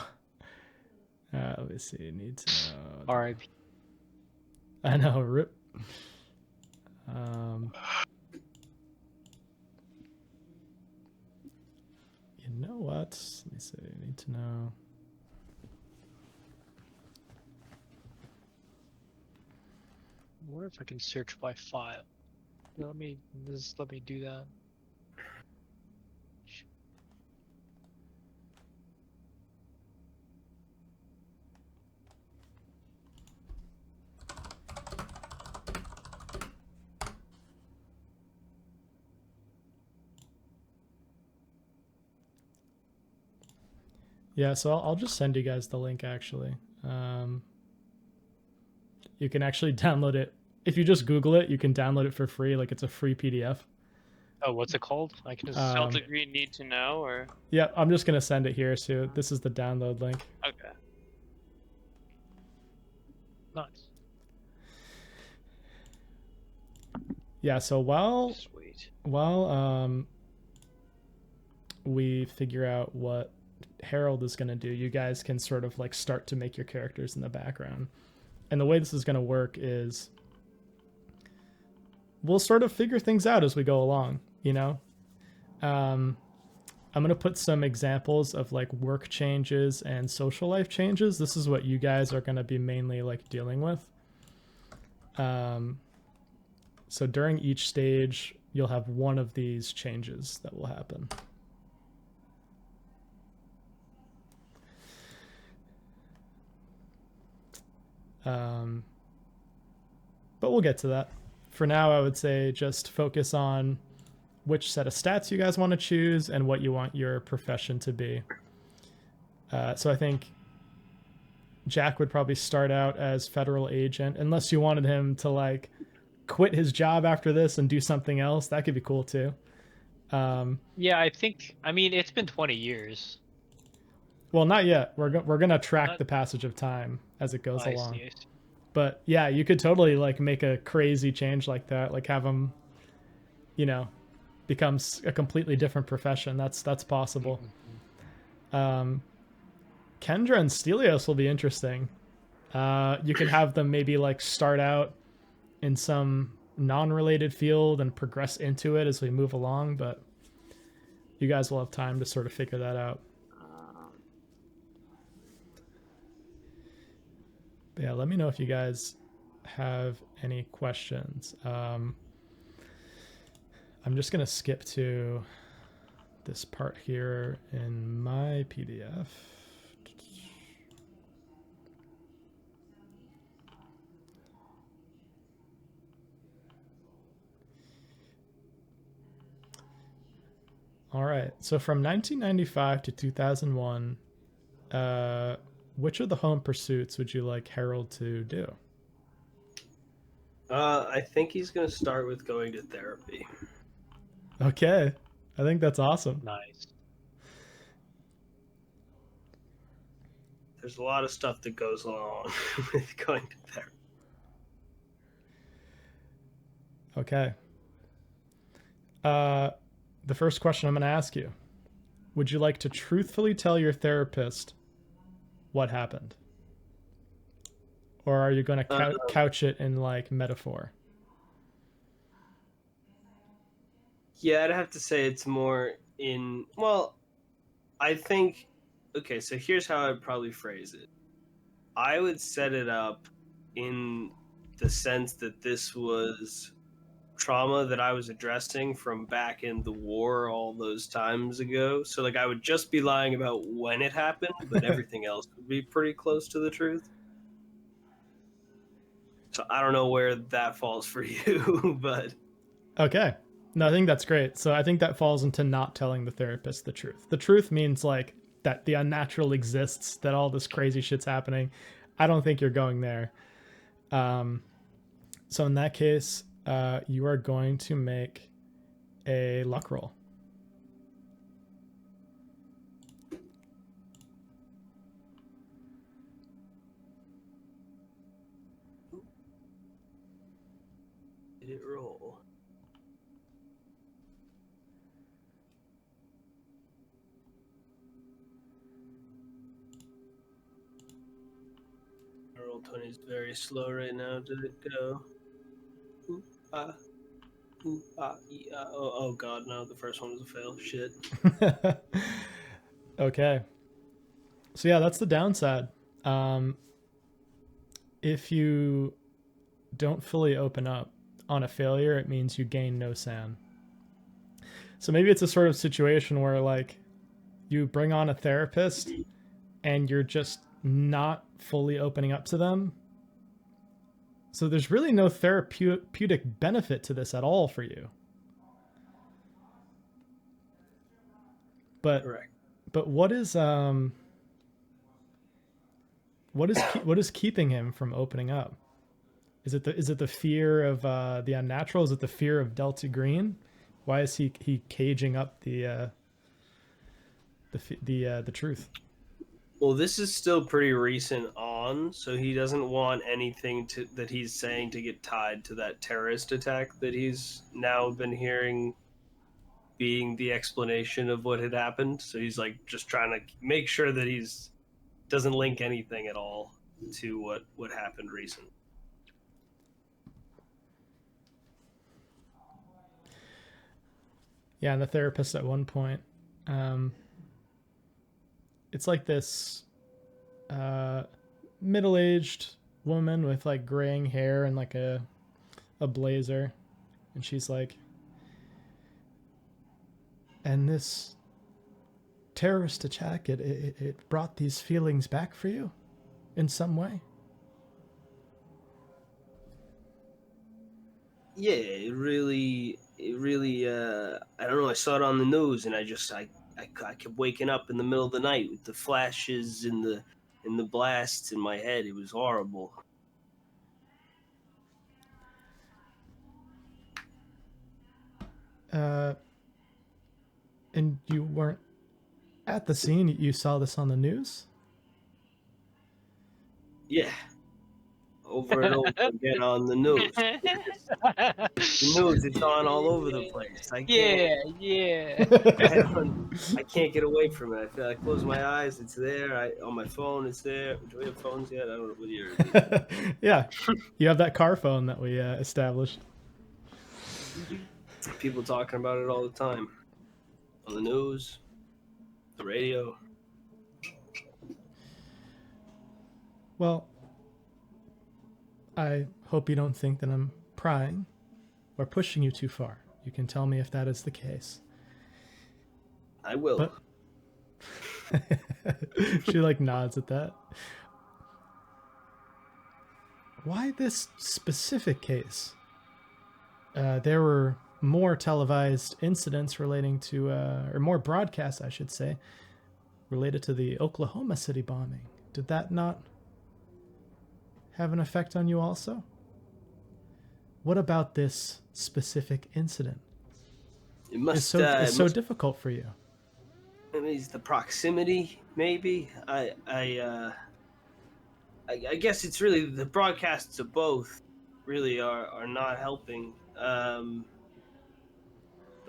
Let me see. Need to know. R.I.P. I know. Rip. me see. Need to know. I wonder if I can search by file. Let me do that. Yeah, so I'll just send you guys the link actually. You can actually download it. If you just Google it, you can download it for free. Like it's a free PDF. Oh, what's it called? I can just. Celtic need to know, or Yeah, I'm just gonna send it here. So this is the download link. okay. Nice. Yeah, so while Sweet. we figure out what Harold is gonna do, you guys can sort of like start to make your characters in the background. And the way this is gonna work is we'll sort of figure things out as we go along, you know? I'm going to put some examples of like work changes and social life changes. This is what you guys are going to be mainly like dealing with. So during each stage, you'll have one of these changes that will happen. But we'll get to that. For now, I would say just focus on which set of stats you guys want to choose and what you want your profession to be. So I think Jack would probably start out as federal agent, unless you wanted him to like quit his job after this and do something else. That could be cool too. Yeah, I mean, it's been 20 years. Well, not yet. We're gonna track the passage of time as it goes I along. see. But yeah, you could totally like make a crazy change like that, like have him, you know, becomes a completely different profession. That's possible. Kendra and Stelios will be interesting. You could have them maybe like start out in some non-related field and progress into it as we move along, but you guys will have time to sort of figure that out. But yeah, let me know if you guys have any questions. I'm just going to skip to this part here in my PDF. All right. So from 1995 to 2001, which of the home pursuits would you like Harold to do? I think he's gonna start with going to therapy. Okay. I think that's awesome. Nice. There's a lot of stuff that goes along with going to therapy. Okay. The first question I'm going to ask you. Would you like to truthfully tell your therapist what happened? Or are you going to couch it in like metaphor? Yeah, I'd have to say it's more in, well, I think, okay, so here's how I'd probably phrase it. I would set it up in the sense that this was trauma that I was addressing from back in the war all those times ago. So, like, I would just be lying about when it happened, but everything else would be pretty close to the truth. So I don't know where that falls for you, but... Okay. No, I think that's great. So I think that falls into not telling the therapist the truth. The truth means like that the unnatural exists, that all this crazy shit's happening. I don't think you're going there. So in that case, you are going to make a luck roll. Did it roll? Roll 20 is very slow right now. Did it go? Ooh, ah. Oh god, no, the first one was a fail. Shit. Okay. So yeah, that's the downside. If you don't fully open up on a failure, it means you gain no SAN. So maybe it's a sort of situation where like you bring on a therapist and you're just not fully opening up to them. So there's really no therapeutic benefit to this at all for you. But Correct. but what is keeping him from opening up? Is it the fear of the unnatural? Is it the fear of Green? Why is he caging up the truth? Well, this is still pretty recent on, so he doesn't want anything that he's saying to get tied to that terrorist attack that he's now been hearing being the explanation of what had happened. So he's like just trying to make sure that he's doesn't link anything at all to what happened recently. Yeah, and the therapist at one point, it's like this middle-aged woman with like graying hair and like a blazer, and she's like, and this terrorist attack, it brought these feelings back for you in some way. Yeah, it really I don't know, I saw it on the news and I kept waking up in the middle of the night with the flashes and the blasts in my head. It was horrible. And you weren't at the scene, you saw this on the news? Yeah. Over and over again on the news. The news, it's on all over the place. I can't, yeah. I can't get away from it. I feel like I close my eyes, it's there. On my phone, it's there. Do we have phones yet? I don't know what yours. Yeah, you have that car phone that we established. People talking about it all the time. On the news, the radio. Well, I hope you don't think that I'm prying or pushing you too far. You can tell me if that is the case. I will. But she like nods at that. Why this specific case? There were more televised incidents relating to, or more broadcasts, I should say, related to the Oklahoma City bombing. Did that not have an effect on you also? What about this specific incident It must is so difficult for you? I mean, it's the proximity, maybe. I guess it's really the broadcasts of both really are not helping. But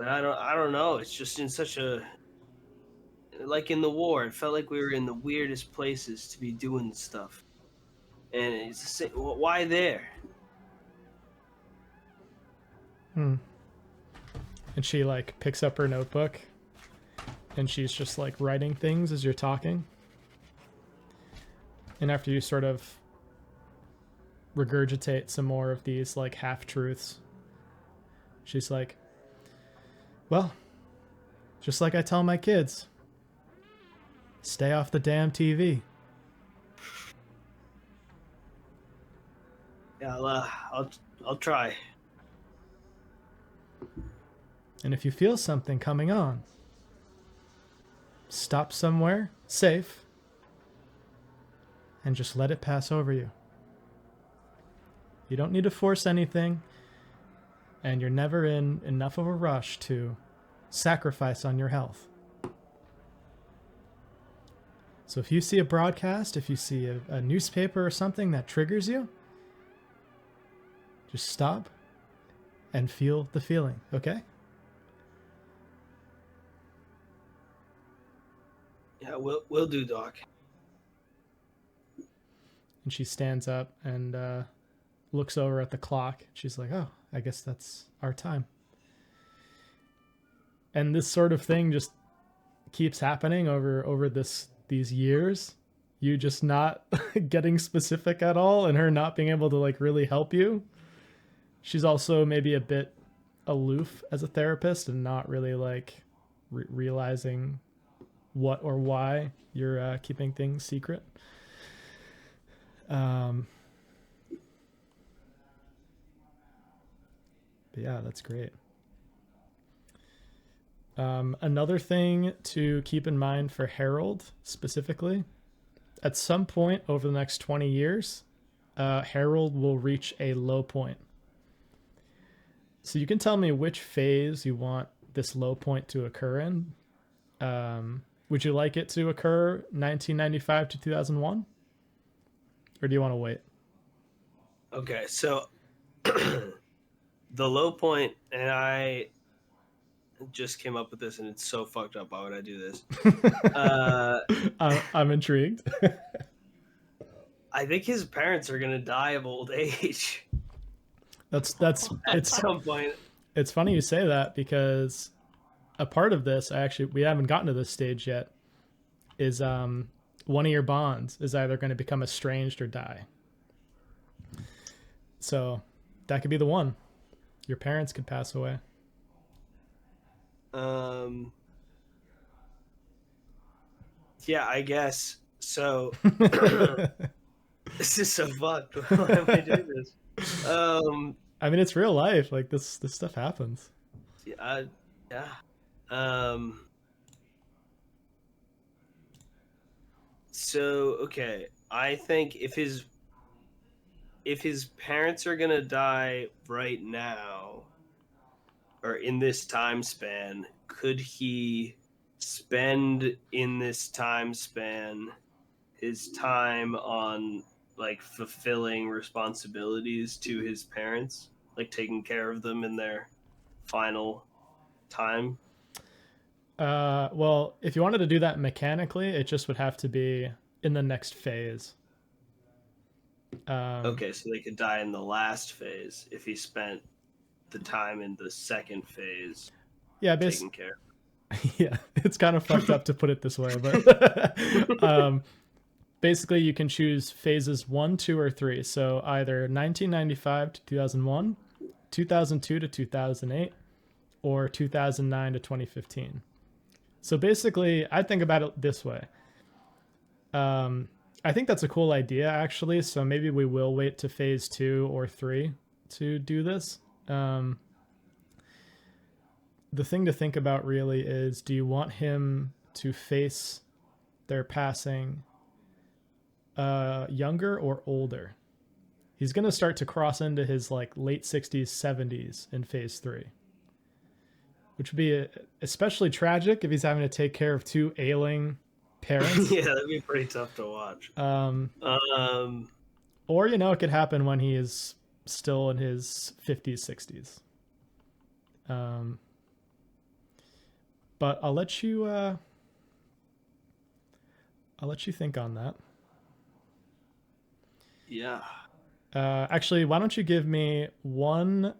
I don't know. It's just in such a, like in the war, it felt like we were in the weirdest places to be doing stuff. And it's why there? And she like picks up her notebook and she's just like writing things as you're talking. And after you sort of regurgitate some more of these like half-truths, she's like, well, just like I tell my kids, stay off the damn TV. Yeah, I'll try. And if you feel something coming on, stop somewhere safe and just let it pass over you. You don't need to force anything, and you're never in enough of a rush to sacrifice on your health. So if you see a broadcast, if you see a newspaper or something that triggers you, just stop and feel the feeling, okay? Yeah, we'll do, Doc. And she stands up and looks over at the clock. She's like, oh, I guess that's our time. And this sort of thing just keeps happening over these years, you just not getting specific at all and her not being able to like really help you. She's also maybe a bit aloof as a therapist and not really like realizing what or why you're keeping things secret. But yeah, that's great. Another thing to keep in mind for Harold specifically, at some point over the next 20 years, Harold will reach a low point. So you can tell me which phase you want this low point to occur in. Would you like it to occur 1995 to 2001? Or do you want to wait? Okay, so the low point, and I just came up with this, and it's so fucked up. Why would I do this? I'm intrigued. I think his parents are gonna die of old age That's at it's some point. it's funny you say that because a part of this, we haven't gotten to this stage yet, is one of your bonds is either going to become estranged or die. So that could be the one. Your parents could pass away. Yeah, I guess so. This is so fucked. Why am I doing this? I mean, it's real life. Like this stuff happens. Yeah. So okay, I think if his parents are gonna die right now, or in this time span, could he spend in this time span his time on like fulfilling responsibilities to his parents, like taking care of them in their final time? Well, if you wanted to do that mechanically, it just would have to be in the next phase. Okay, so they could die in the last phase if he spent the time in the second phase Yeah, taking care. yeah, it's kind of fucked up to put it this way, but basically you can choose phases 1, 2, or 3. So either 1995 to 2001, 2002 to 2008, or 2009 to 2015. So basically, I think about it this way. I think that's a cool idea, actually. So maybe we will wait to phase 2 or 3 to do this. The thing to think about really is, do you want him to face their passing younger or older? He's going to start to cross into his like late 60s, 70s in phase 3. Which would be especially tragic if he's having to take care of 2 ailing parents. Yeah, that'd be pretty tough to watch. Or, it could happen when he is still in his 50s, 60s. But I'll let you think on that. Yeah. Actually, why don't you give me one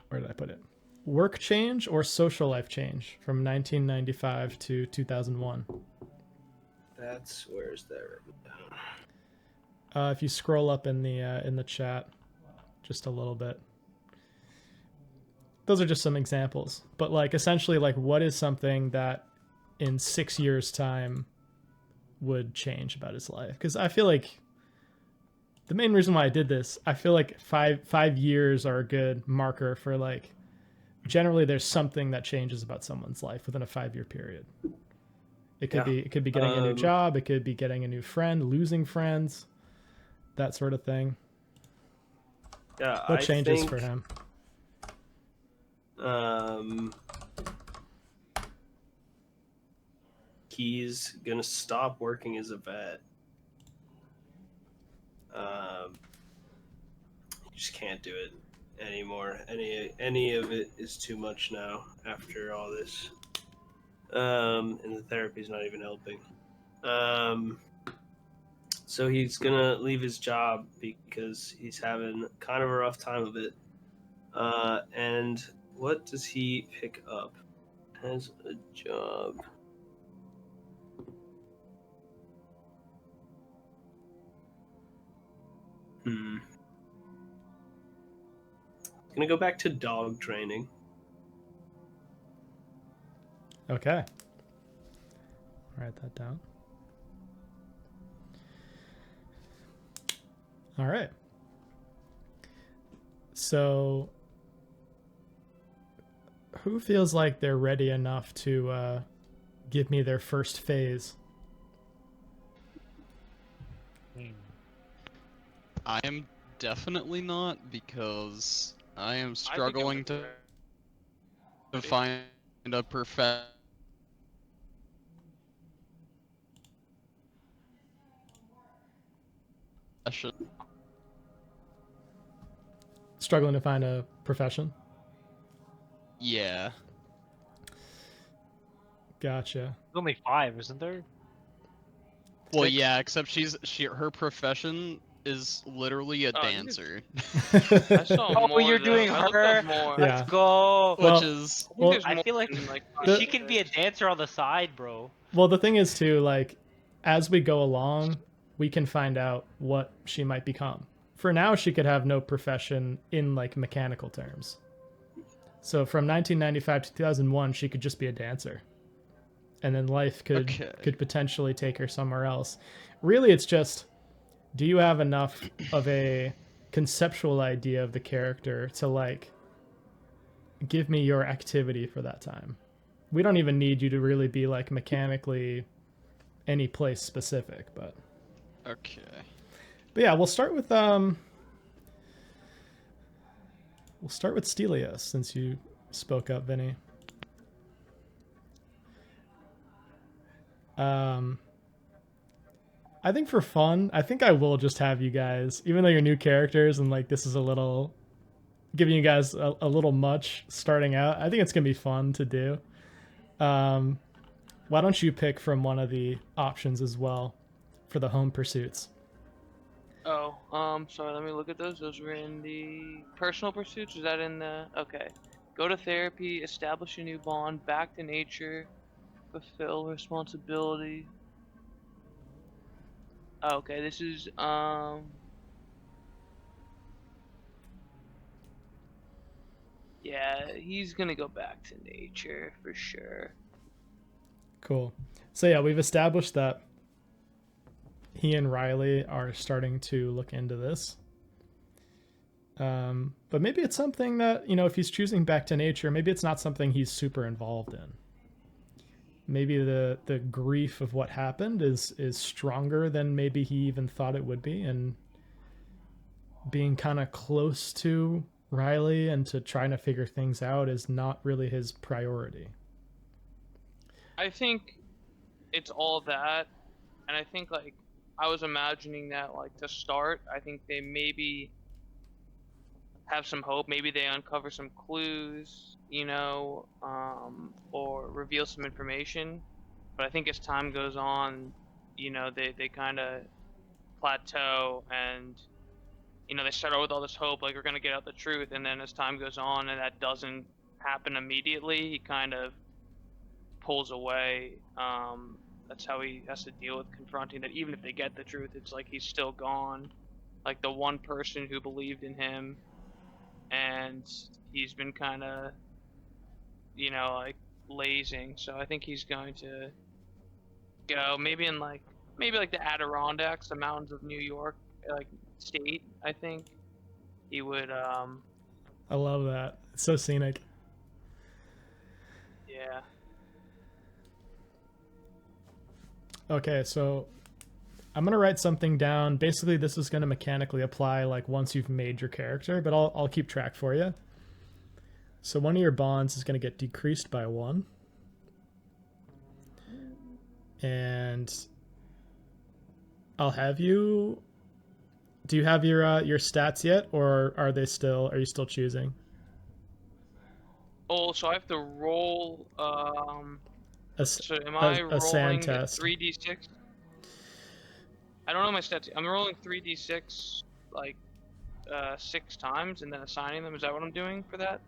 where did I put it? Work change or social life change from 1995 to 2001. Where's that written down? If you scroll up in the chat just a little bit. Those are just some examples, but like essentially like what is something that in 6 years time would change about his life? Because I feel like the main reason why I did this, I feel like five years are a good marker for like, generally there's something that changes about someone's life within a 5-year period. It could be getting a new job. It could be getting a new friend, losing friends, that sort of thing. Yeah. What changes for him? He's gonna stop working as a vet. You just can't do it anymore. Any of it is too much now after all this. And the therapy's not even helping. So he's gonna leave his job because he's having kind of a rough time of it. And what does he pick up as a job? Gonna go back to dog training. Okay. Write that down. All right. So, who feels like they're ready enough to give me their first phase? I am definitely not, because I am I think I'm struggling to find a profession. Struggling to find a profession? Yeah. Gotcha. There's only 5, isn't there? Well, 6? yeah, except her profession is literally a Oh, you dancer, I saw Oh, more. you're though. doing I looked her? up more. Yeah. Let's go. which Well- is I think Well, there's I more feel like than, like The- she can be a dancer on the side, bro. Well, the thing is, too, like, as we go along, we can find out what she might become. For now, she could have no profession in, like, mechanical terms. So from 1995 to 2001, she could just be a dancer. And then life could potentially take her somewhere else. Really, it's just, do you have enough of a conceptual idea of the character to, like, give me your activity for that time? We don't even need you to really be, like, mechanically any place specific, but okay. yeah, we'll start with Stelios, since you spoke up, Vinny. I think for fun, I think I will just have you guys, even though you're new characters and, like, this is a little giving you guys a little much starting out, I think it's gonna be fun to do. Why don't you pick from one of the options as well for the home pursuits? Oh, sorry, let me look at those. Those were in the personal pursuits. Was that in the... Okay. Go to therapy, establish a new bond, back to nature, fulfill responsibility. Oh, okay, this is, yeah, he's gonna go back to nature for sure. Cool. So yeah, we've established that he and Riley are starting to look into this. But maybe it's something that, you know, if he's choosing back to nature, maybe it's not something he's super involved in. Maybe the grief of what happened is stronger than maybe he even thought it would be, and being kind of close to Riley and to trying to figure things out is not really his priority. I think it's all that, and I think, like, I was imagining that, like, to start, I think they maybe have some hope. Maybe they uncover some clues, you know, or reveal some information. But I think as time goes on, you know, they kind of plateau, and, you know, they start out with all this hope, like, we're going to get out the truth. And then as time goes on and that doesn't happen immediately, he kind of pulls away. That's how he has to deal with confronting that. Even if they get the truth, it's like he's still gone. Like, the one person who believed in him, and he's been kind of, you know, like, lazing. So I think he's going to go maybe in, like, the Adirondacks, the mountains of New York, like, state. I think he would. I love that. It's so scenic. Yeah. Okay, so I'm gonna write something down. Basically, this is gonna mechanically apply, like, once you've made your character, but I'll keep track for you. So one of your bonds is gonna get decreased by 1, and I'll have you. Do you have your stats yet, or are you still choosing? Oh, so I have to roll. So am a I rolling SAN test. 3d6? I don't know my stats. I'm rolling 3d6, like, 6 times and then assigning them. Is that what I'm doing for that?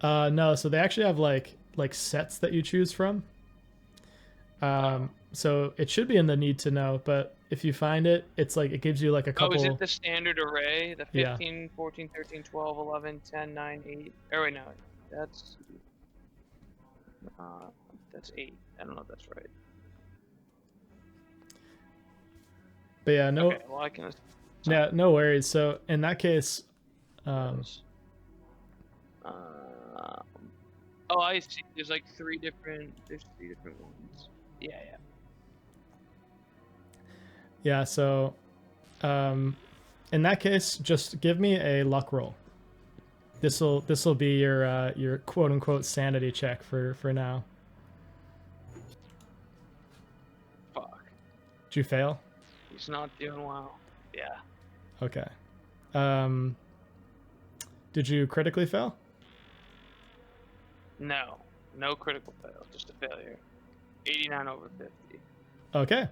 No, so they actually have like sets that you choose from. So it should be in the need to know, but if you find it, it's like it gives you like a couple. Oh, is it the standard array? The Yeah. 15, 14, 13, 12, 11, 10, 9, 8. Oh, wait, no. That's 8. I don't know if that's right. But yeah, no, Okay, well, I can. yeah, no worries. So in that case, Oh, I see. There's like 3 different. There's 3 different ones. Yeah, yeah. yeah. So, in that case, just give me a luck roll. This'll be your quote unquote sanity check for now. Fuck. Did you fail? He's not doing well. Yeah. Okay. Did you critically fail? No. No critical fail. Just a failure. 89 over 50. Okay.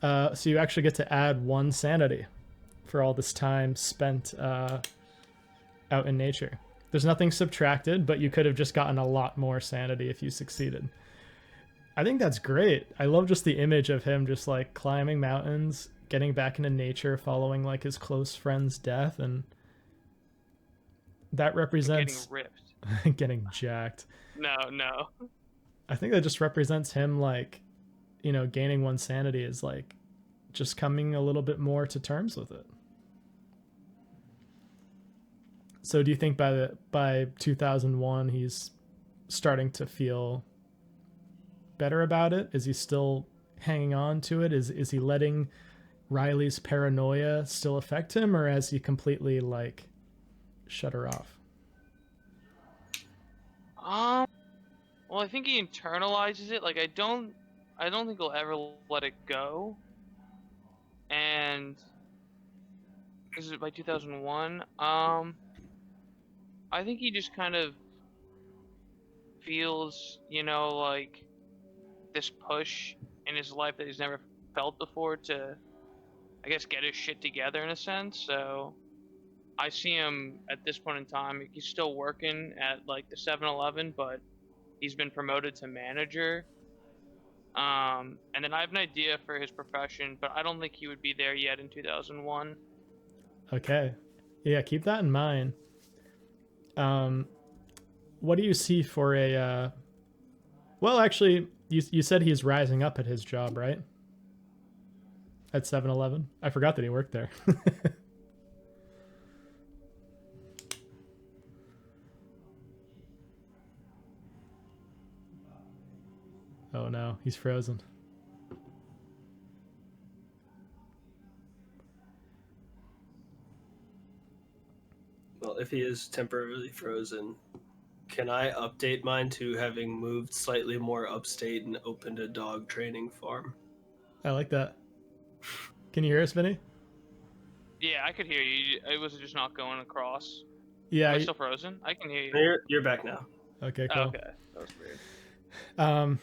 So you actually get to add 1 sanity for all this time spent out in nature. There's nothing subtracted, but you could have just gotten a lot more sanity if you succeeded. I think that's great. I love just the image of him just like climbing mountains, getting back into nature, following like his close friend's death, and that represents Getting ripped. getting jacked. No. I think that just represents him like, gaining 1 sanity is like just coming a little bit more to terms with it. So do you think by 2001 he's starting to feel better about it? Is he still hanging on to it? Is he letting Riley's paranoia still affect him, or has he completely like shut her off? Well, I think he internalizes it. Like, I don't think he'll ever let it go. And this is by 2001. I think he just kind of feels, like this push in his life that he's never felt before to, I guess, get his shit together in a sense. So I see him at this point in time. He's still working at like the 7-Eleven, but he's been promoted to manager. And then I have an idea for his profession, but I don't think he would be there yet in 2001. Okay. Yeah, keep that in mind. What do you see for a well, actually, you said he's rising up at his job, right? At 7-Eleven? I forgot that he worked there. Oh no, he's frozen. Well, if he is temporarily frozen, can I update mine to having moved slightly more upstate and opened a dog training farm? I like that. Can you hear us, Vinny? Yeah, I could hear you. It was just not going across. Yeah. Am I still frozen? I can hear you. You're back now. Okay, Oh, cool. okay, that was weird.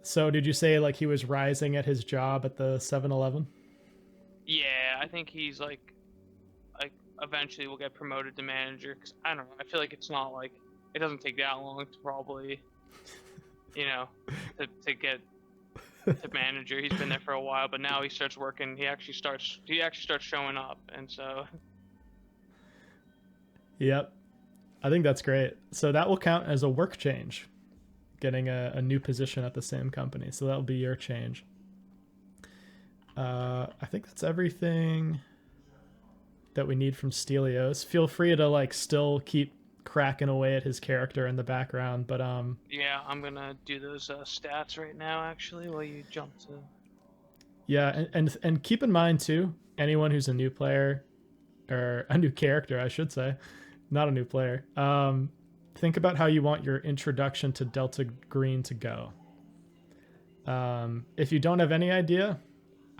So did you say like he was rising at his job at the 7-Eleven? Yeah, I think he's like eventually will get promoted to manager. Cause I don't know. I feel like it's not like it doesn't take that long to probably, to get to manager. He's been there for a while, but now he starts working. He actually starts showing up, and so. Yep. I think that's great. So that will count as a work change, getting a new position at the same company. So that'll be your change. I think that's everything that we need from Stelios. Feel free to like still keep cracking away at his character in the background, but Yeah, I'm gonna do those stats right now actually while you jump to. yeah, and keep in mind too, anyone who's a new player or a new character, I should say, not a new player. Think about how you want your introduction to Delta Green to go. If you don't have any idea,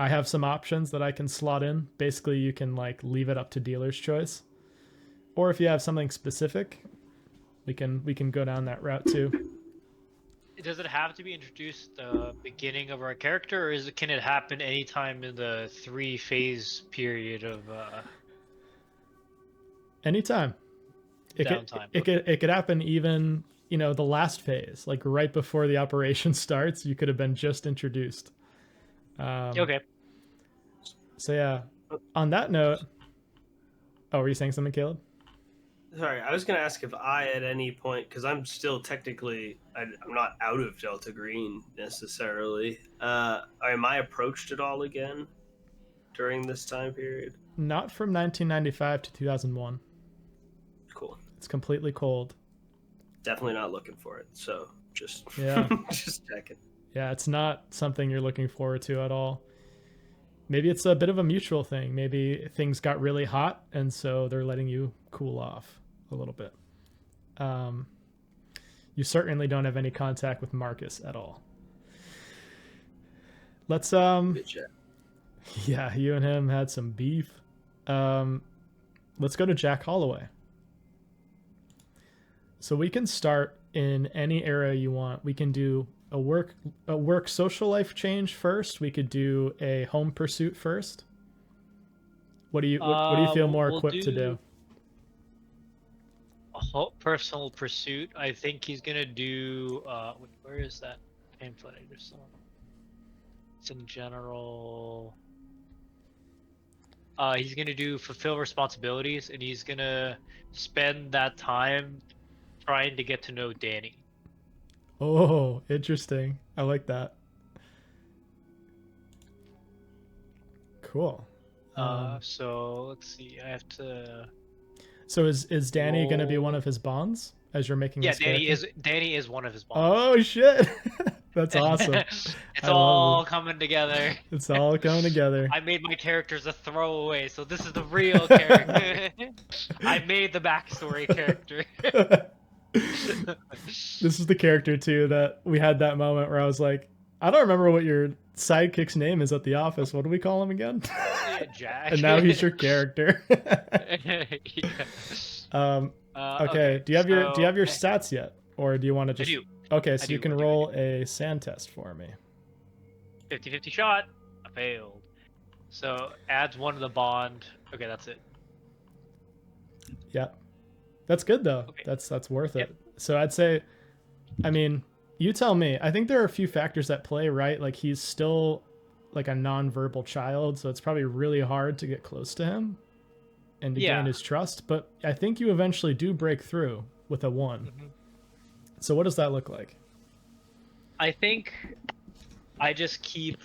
I have some options that I can slot in. Basically, you can like leave it up to dealer's choice. Or if you have something specific, we can go down that route too. Does it have to be introduced the beginning of our character, or can it happen anytime in the 3-phase period of Anytime. Downtime. It could happen even, the last phase, like right before the operation starts. You could have been just introduced. Okay. So yeah. On that note, oh, were you saying something, Caleb? Sorry, I was going to ask if I, at any point, because I'm still technically, I'm not out of Delta Green necessarily. Am I approached at all again during this time period? Not from 1995 to 2001. Cool. It's completely cold. Definitely not looking for it. So just Yeah. just checking. Yeah, it's not something you're looking forward to at all. Maybe it's a bit of a mutual thing. Maybe things got really hot, and so they're letting you cool off a little bit. You certainly don't have any contact with Marcus at all. Let's Good job. yeah, you and him had some beef. Let's go to Jack Holloway. So we can start in any area you want. We can do a work social life change first. We could do a home pursuit first. What do you feel more we'll equipped to do? Personal pursuit. I think he's gonna do. Where is that pamphlet I just saw? It's in general. He's gonna do fulfill responsibilities, and he's gonna spend that time trying to get to know Danny. Oh, interesting. I like that. Cool. So let's see. I have to. So is Danny going to be roll- one of his bonds as you're making? Yeah, this Danny character? is one of his bonds. Oh shit! That's awesome. It's I love all it. coming together. It's all coming together. I made my characters a throwaway, so this is the real character. I made the backstory character. This is the character too that we had that moment where I was like, I don't remember what your sidekick's name is at the office. What do we call him again? Jack. And now he's your character. Yeah. Okay. Do you have your so- stats yet, or do you want to I just? do. Okay, so I you do, can I do, I roll a sand test for me. 50-50 shot. I failed. So adds one to the bond. Okay, that's it. Yeah, that's good though. Okay. That's worth Yep. it. So I'd say, I mean, you tell me. I think there are a few factors at play, right? Like he's still like a non-verbal child, so it's probably really hard to get close to him and to Yeah. gain his trust. But I think you eventually do break through with a 1. Mhm. So what does that look like? I think I just keep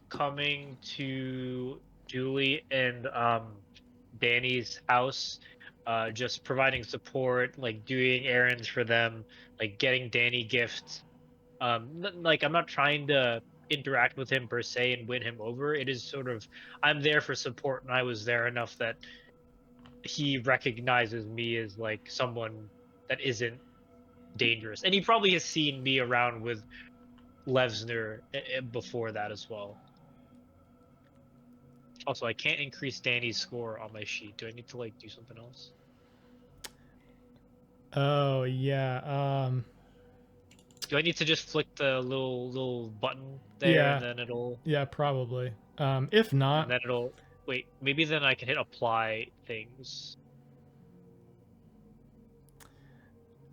coming to Julie and Danny's house, just providing support, like doing errands for them, like getting Danny gifts. Like I'm not trying to interact with him per se and win him over. It is sort of I'm there for support, and I was there enough that he recognizes me as like someone that isn't dangerous, and he probably has seen me around with Levsner before that as well. Also, I can't increase Danny's score on my sheet. Do I need to like do something else? Oh yeah. Do I need to just flick the little button there, Yeah. and then it'll Yeah, probably. If not, and then it'll wait? Maybe then I can hit apply things.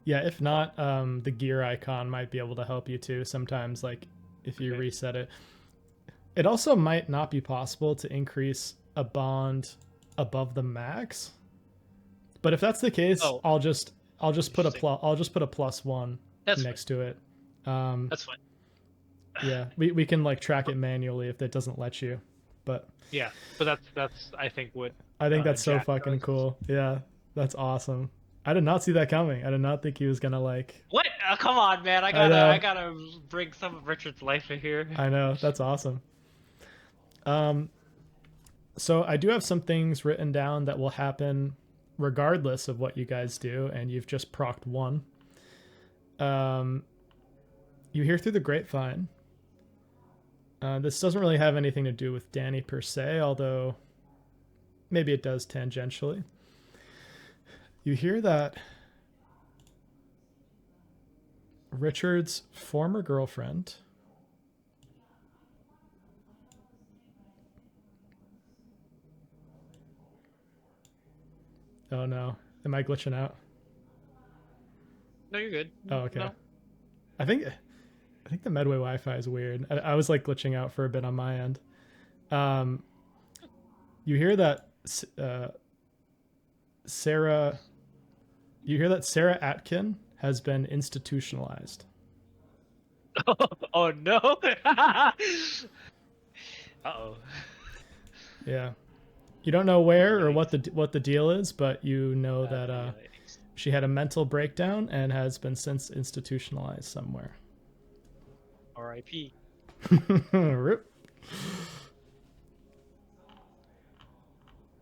yeah, if not, the gear icon might be able to help you too. Sometimes, like if you Okay. reset it, it also might not be possible to increase a bond above the max. But if that's the case, Oh. I'll just put a Interesting. +1 That's next to it. That's fine. Yeah, we can like track it manually if that doesn't let you. But Yeah, but that's I think what I think that's so Jack fucking does. cool. Yeah, that's awesome. I did not see that coming. I did not think he was gonna like. What? Come on, man! I know. gotta bring some of Richard's life in here. I know, that's awesome. So I do have some things written down that will happen regardless of what you guys do, and you've just procced 1. You hear through the grapevine. This doesn't really have anything to do with Danny per se, although maybe it does tangentially. You hear that Richard's former girlfriend oh no, Am I glitching out? No, you're good. Oh, okay. No. I think the Medway Wi-Fi is weird. I was like glitching out for a bit on my end. You hear that Sarah? You hear that Sarah Atkin has been institutionalized. Oh no. Uh-oh. Yeah. You don't know where or what the deal is, but you know that she had a mental breakdown and has been since institutionalized somewhere. R.I.P. Rip.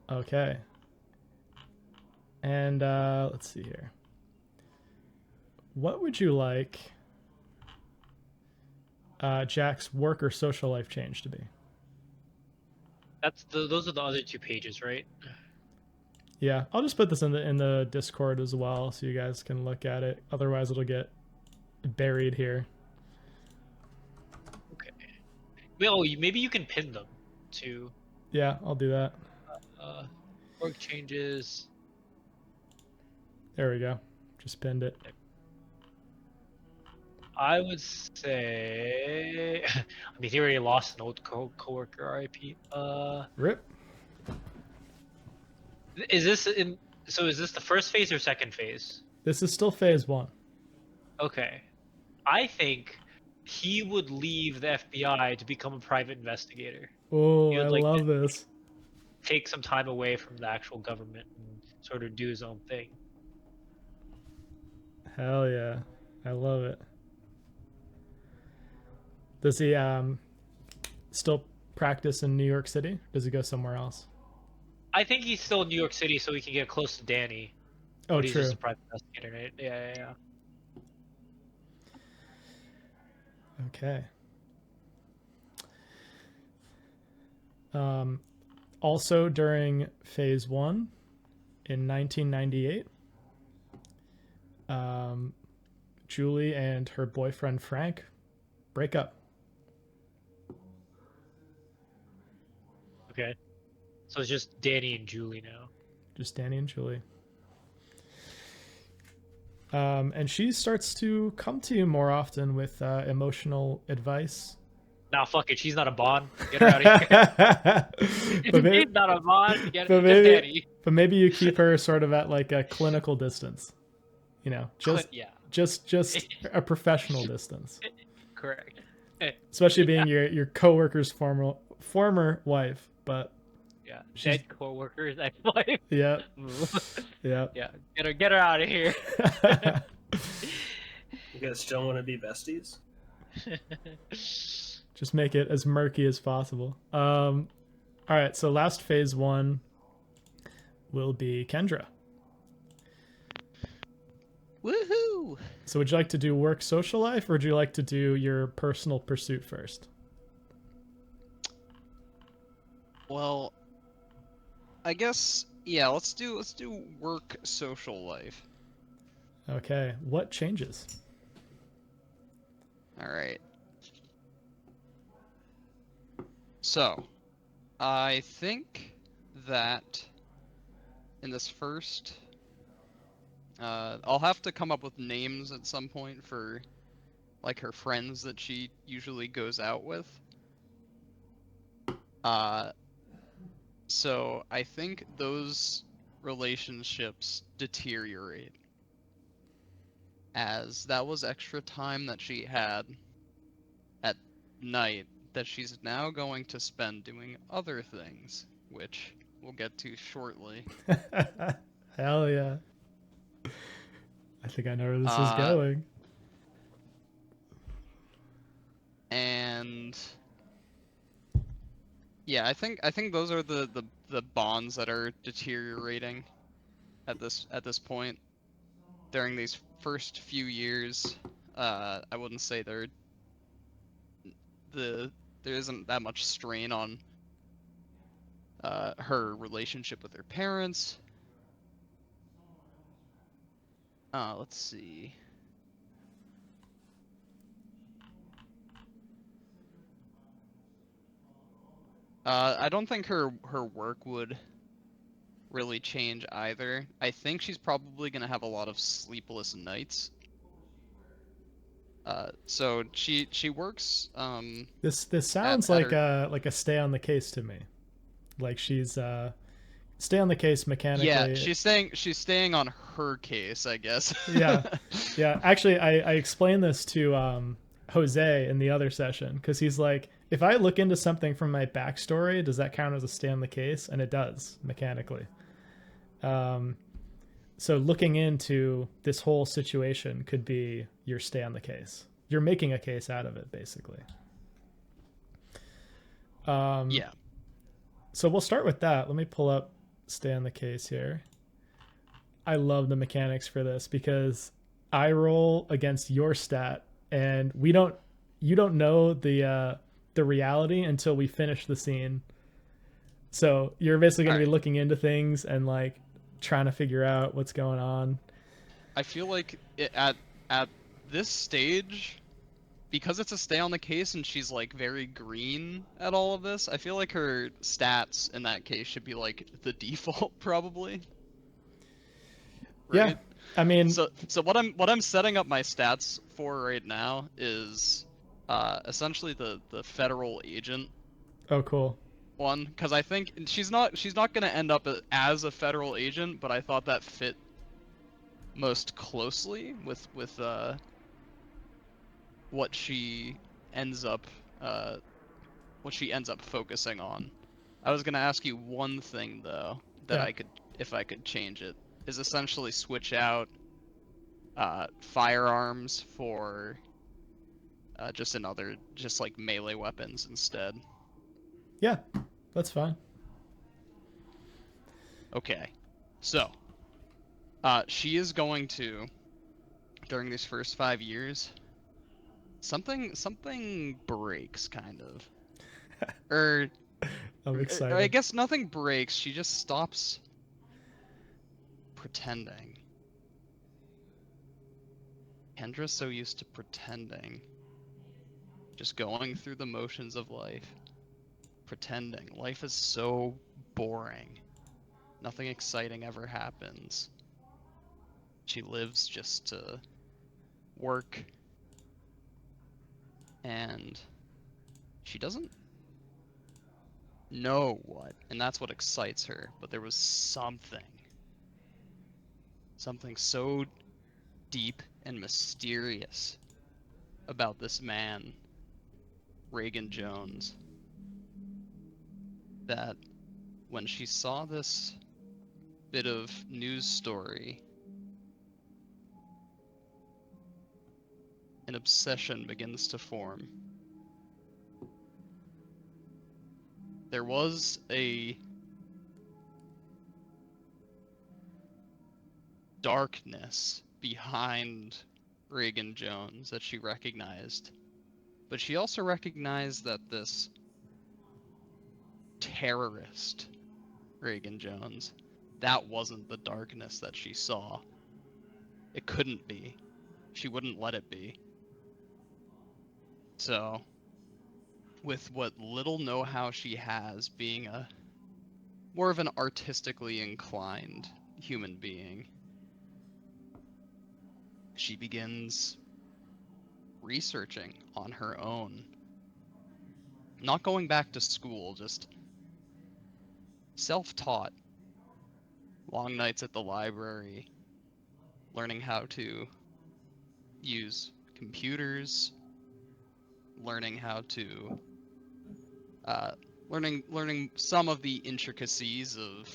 Okay. And let's see here. What would you like Jack's work or social life change to be? Those are the other 2 pages, right? Yeah, I'll just put this in the Discord as well, so you guys can look at it. Otherwise, it'll get buried here. Okay. Well, maybe you can pin them to Yeah, I'll do that. org changes. There we go. Just pinned it. I would say, I mean, he already lost an old coworker. RIP. Rip. Is this in? So is this the first phase or second phase? This is still phase 1. Okay, I think he would leave the FBI to become a private investigator. Oh, He would, I like, love this. Take some time away from the actual government and sort of do his own thing. Hell yeah. I love it. Does he still practice in New York City? Or does he go somewhere else? I think he's still in New York City, so he can get close to Danny. Oh, But he's true. just a private investigator, right? Yeah. Okay. Also during phase 1 in 1998, Julie and her boyfriend Frank break up. Okay. So it's just Danny and Julie now. Just Danny and Julie. And she starts to come to you more often with emotional advice. Nah, fuck it. She's not a Bond. Get her out of here. but, maybe, She's not a Bond. Get but, her maybe, Danny. but maybe you keep her sort of at like a clinical distance. You know, Yeah, just a professional distance. correct. Especially being your coworker's former wife, but Yeah, she's- dead co-workers, ex-wife. yeah, yeah. Yeah, get her out of here. You guys still want to be besties? Just make it as murky as possible. All right, so last phase 1 will be Kendra. Woohoo! So would you like to do work social life, or would you like to do your personal pursuit first? Well, I guess yeah. Let's do work social life. Okay, what changes? All right. So, I think that in this first, I'll have to come up with names at some point for like her friends that she usually goes out with. So I think those relationships deteriorate, as that was extra time that she had at night that she's now going to spend doing other things, which we'll get to shortly. Hell yeah. I think I know where this is going. And yeah, I think those are the bonds that are deteriorating at this point. During these first few years, I wouldn't say there isn't that much strain on her relationship with her parents. Let's see. I don't think her work would really change either. I think she's probably gonna have a lot of sleepless nights. So she works This at sounds at like her a stay on the case to me. Like she's stay on the case yeah, mechanically. she's staying on her case, I guess. Yeah, yeah. Actually, I explained this to Jose in the other session because he's like, if I look into something from my backstory, does that count as a stay on the case? And it does mechanically. So looking into this whole situation could be your stay on the case. You're making a case out of it, basically. Yeah. So we'll start with that. Let me pull up stay on the case here. I love the mechanics for this because I roll against your stat, and you don't know the reality until we finish the scene. So you're basically going to be Alright. looking into things and like trying to figure out what's going on. I feel like at this stage, because it's a stay on the case and she's like very green at all of this, I feel like her stats in that case should be like the default probably. Yeah, Right? I mean, So what I'm setting up my stats for right now is essentially the federal agent oh cool. one, because I think she's not gonna end up as a federal agent, but I thought that fit most closely with what she ends up uh, what she ends up focusing on. I was gonna ask you one thing though that Yeah. I could, if I could change it, is essentially switch out firearms for just like melee weapons instead. Yeah, that's fine. Okay, so she is going to, during these first 5 years, something breaks kind of, or I'm excited. I guess nothing breaks. She just stops pretending. Kendra's so used to pretending, just going through the motions of life, pretending. Life is so boring. Nothing exciting ever happens. She lives just to work, and she doesn't know what, and that's what excites her. But there was something so deep and mysterious about this man, Reagan Jones, that when she saw this bit of news story, an obsession begins to form. There was a darkness behind Reagan Jones that she recognized, but she also recognized that this terrorist, Reagan Jones, that wasn't the darkness that she saw. It couldn't be. She wouldn't let it be. So, with what little know-how she has, being a more of an artistically inclined human being, she begins researching on her own. Not going back to school, just self-taught. Long nights at the library, learning how to use computers, learning how to learning some of the intricacies of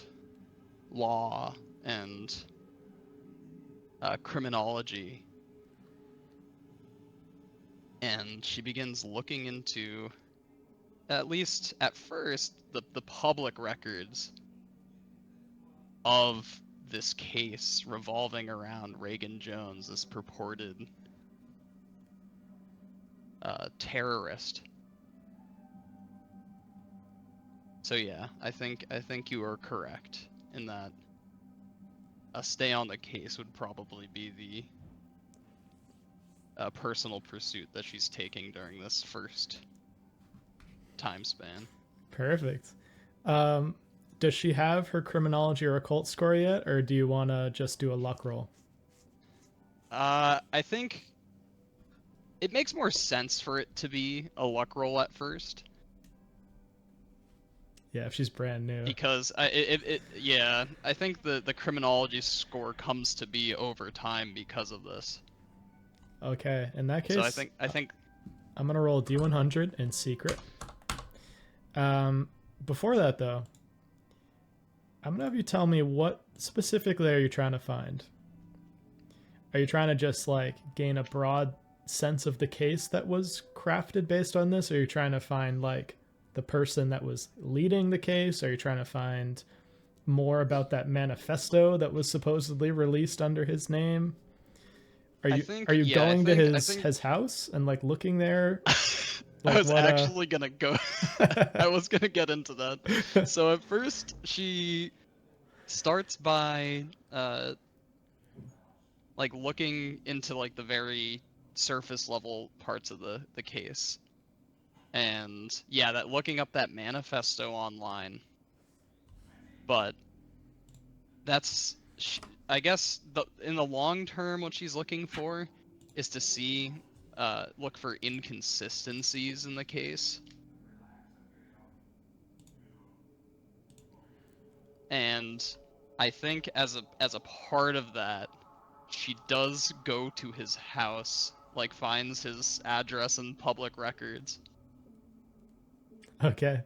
law and criminology. And she begins looking into, at least at first, the public records of this case revolving around Reagan Jones, this purported terrorist. So yeah, I think you are correct in that a stay on the case would probably be the personal pursuit that she's taking during this first time span. Perfect. does she have her criminology or occult score yet, or do you want to just do a luck roll? I think it makes more sense for it to be a luck roll at first. Yeah, if she's brand new. Because yeah, I think the criminology score comes to be over time because of this. Okay, in that case, So I think I'm gonna roll D100 in secret. Before that though, I'm gonna have you tell me what specifically are you trying to find? Are you trying to just like gain a broad sense of the case that was crafted based on this? Or are you trying to find like the person that was leading the case? Are you trying to find more about that manifesto that was supposedly released under his name? Are you going to his house and like looking there? I was actually gonna go. I was gonna get into that. So at first, she starts by like looking into like the very surface level parts of the case, and yeah, that looking up that manifesto online. But that's, I guess, in the long term, what she's looking for is to see. Look for inconsistencies in the case. And I think as a part of that, she does go to his house, like finds his address in public records. Okay.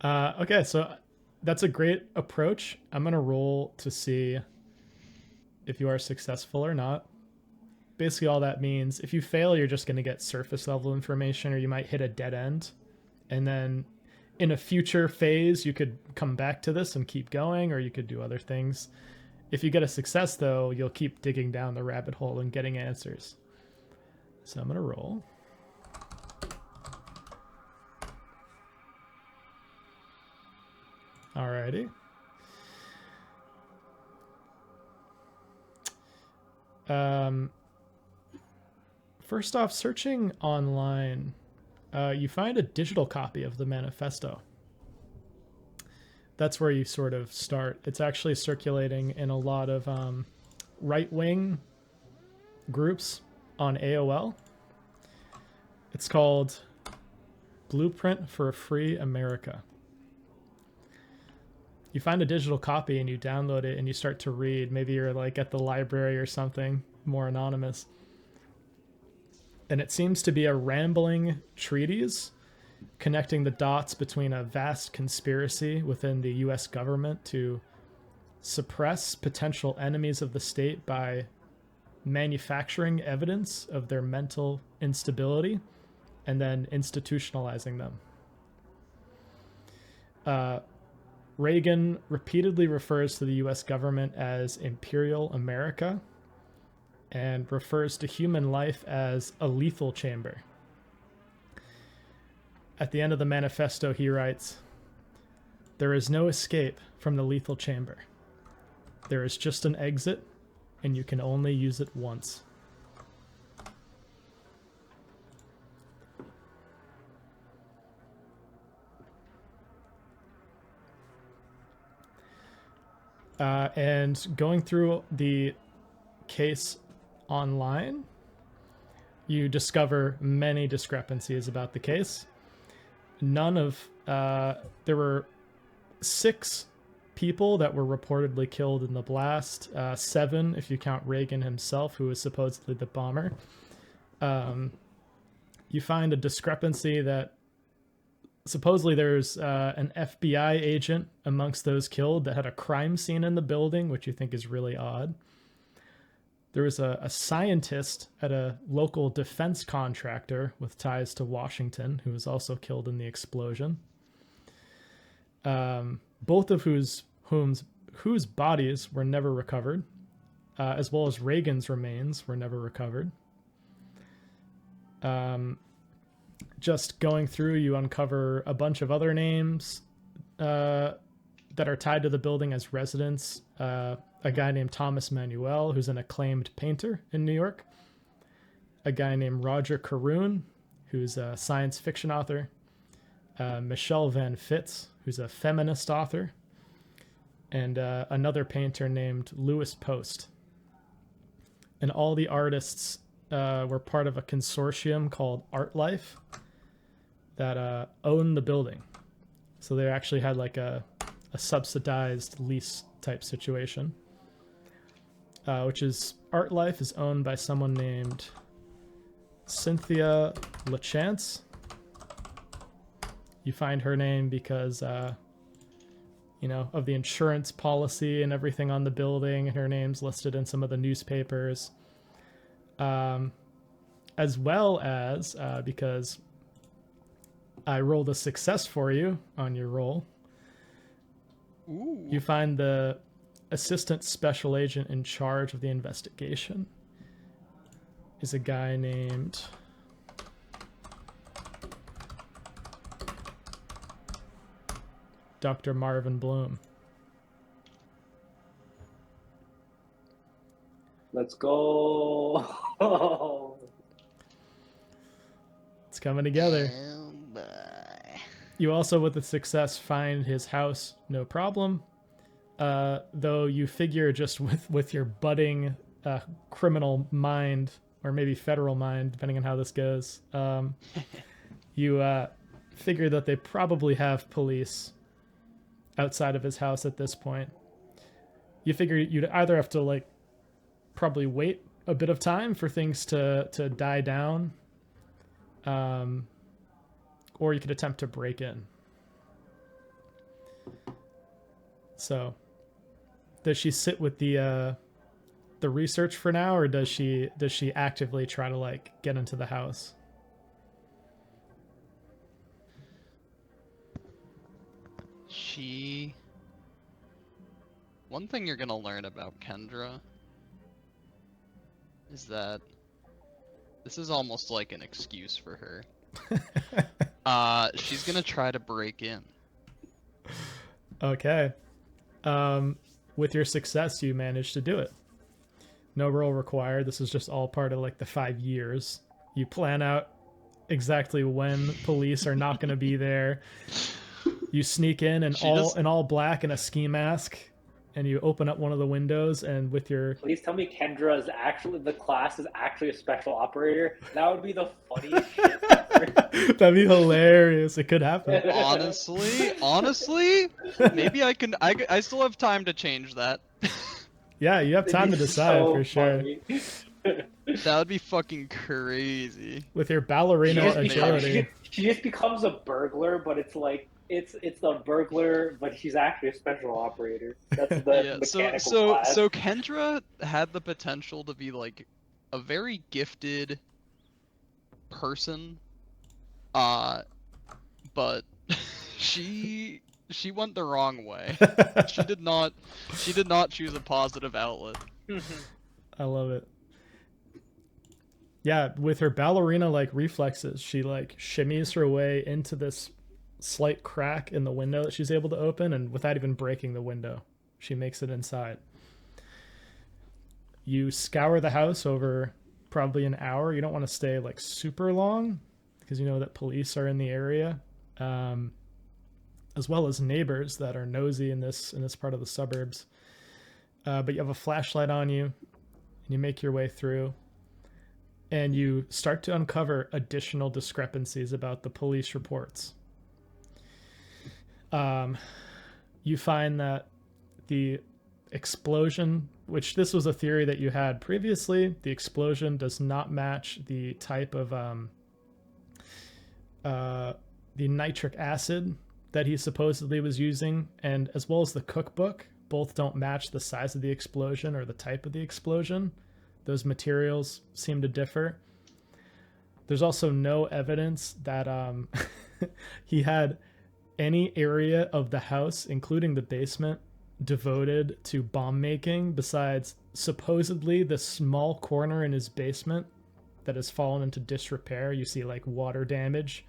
Okay, so that's a great approach. I'm gonna roll to see if you are successful or not. Basically all that means, if you fail, you're just going to get surface level information, or you might hit a dead end. And then in a future phase, you could come back to this and keep going, or you could do other things. If you get a success, though, you'll keep digging down the rabbit hole and getting answers. So I'm going to roll. Alrighty. First off, searching online, you find a digital copy of the manifesto. That's where you sort of start. It's actually circulating in a lot of right-wing groups on AOL. It's called Blueprint for a Free America. You find a digital copy and you download it and you start to read. Maybe you're like at the library or something, more anonymous. And it seems to be a rambling treatise connecting the dots between a vast conspiracy within the US government to suppress potential enemies of the state by manufacturing evidence of their mental instability and then institutionalizing them. Reagan repeatedly refers to the US government as Imperial America and refers to human life as a lethal chamber. At the end of the manifesto, he writes, "There is no escape from the lethal chamber. There is just an exit, and you can only use it once." And going through the case online, you discover many discrepancies about the case. There were 6 people that were reportedly killed in the blast, 7 if you count Reagan himself, who was supposedly the bomber. You find a discrepancy that supposedly there's an FBI agent amongst those killed that had a crime scene in the building, which you think is really odd. There was a scientist at a local defense contractor with ties to Washington who was also killed in the explosion. Both of whose bodies were never recovered, as well as Reagan's remains were never recovered. Just going through, you uncover a bunch of other names that are tied to the building as residents. A guy named Thomas Manuel, who's an acclaimed painter in New York. A guy named Roger Caroon, who's a science fiction author. Michelle Van Fitz, who's a feminist author. and another painter named Louis Post. And all the artists were part of a consortium called Art Life that owned the building. So they actually had like a subsidized lease type situation, which is Art Life is owned by someone named Cynthia LaChance. You find her name because, you know, of the insurance policy and everything on the building, and her name's listed in some of the newspapers. As well as, because I rolled a success for you on your roll, Ooh. you find the assistant special agent in charge of the investigation is a guy named Dr. Marvin Bloom. Let's go. It's coming together. Oh, boy. You also, with the success, find his house, no problem. Though you figure just with your budding criminal mind, or maybe federal mind, depending on how this goes, you figure that they probably have police outside of his house at this point. You figure you'd either have to like probably wait a bit of time for things to die down, or you could attempt to break in. So, does she sit with the research for now, or does she actively try to like get into the house? One thing you're gonna learn about Kendra is that this is almost like an excuse for her. She's gonna try to break in. Okay. With your success, you managed to do it. No roll required. This is just all part of like the 5 years. You plan out exactly when police are not going to be there. You sneak in and all black and a ski mask, and you open up one of the windows, and with your Please tell me Kendra is actually, the class is actually a special operator. That would be the funniest shit ever. that'd be hilarious. It could happen. Honestly, maybe I still have time to change that. Yeah, you have time to It'd be decide so for sure. funny. That would be fucking crazy. With your ballerina agility. She just becomes a burglar, but it's like it's the burglar, but she's actually a special operator. That's the mechanical class. So Kendra had the potential to be like a very gifted person, but she went the wrong way. She did not choose a positive outlet. I love it. Yeah, with her ballerina like reflexes, she like shimmies her way into this slight crack in the window that she's able to open, and without even breaking the window, she makes it inside. You scour the house over probably an hour. You don't want to stay like super long because you know that police are in the area, as well as neighbors that are nosy in this part of the suburbs. But you have a flashlight on you, and you make your way through, and you start to uncover additional discrepancies about the police reports. You find that the explosion, which this was a theory that you had previously, the explosion does not match the type of the nitric acid that he supposedly was using, and as well as the cookbook, both don't match the size of the explosion or the type of the explosion. Those materials seem to differ. There's also no evidence that he had any area of the house, including the basement, devoted to bomb making besides supposedly the small corner in his basement that has fallen into disrepair. You see like water damage,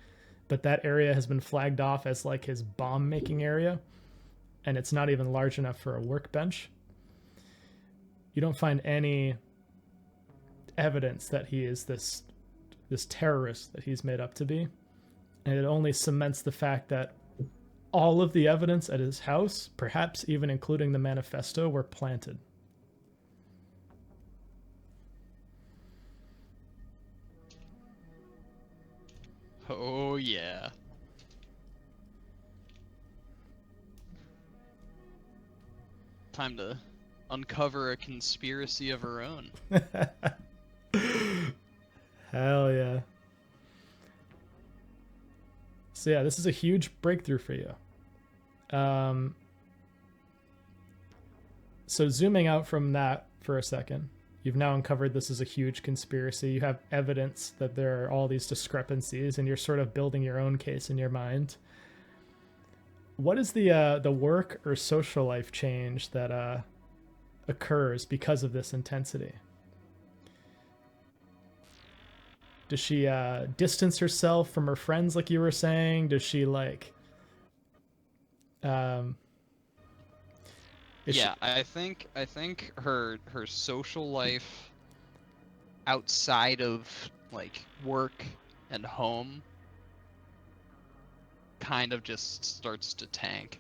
but that area has been flagged off as like his bomb making area, and it's not even large enough for a workbench. You don't find any evidence that he is this terrorist that he's made up to be, and it only cements the fact that all of the evidence at his house, perhaps even including the manifesto, were planted. Oh yeah. Time to uncover a conspiracy of her own. Hell yeah. So yeah, this is a huge breakthrough for you. So zooming out from that for a second, you've now uncovered this is a huge conspiracy. You have evidence that there are all these discrepancies, and you're sort of building your own case in your mind. What is the work or social life change that occurs because of this intensity? Does she distance herself from her friends, like you were saying? Does she like? Yeah, I think her social life outside of like work and home kind of just starts to tank.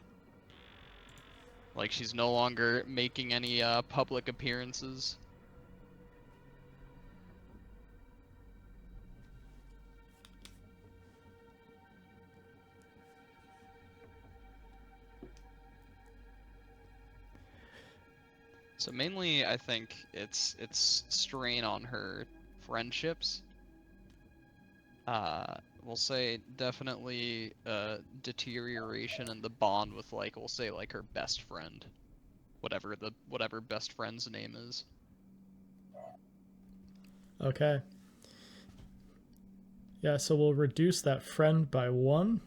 Like she's no longer making any public appearances. So mainly, I think it's strain on her friendships. We'll say definitely deterioration in the bond with like we'll say like her best friend, whatever best friend's name is. Okay. Yeah, so we'll reduce that friend by 1.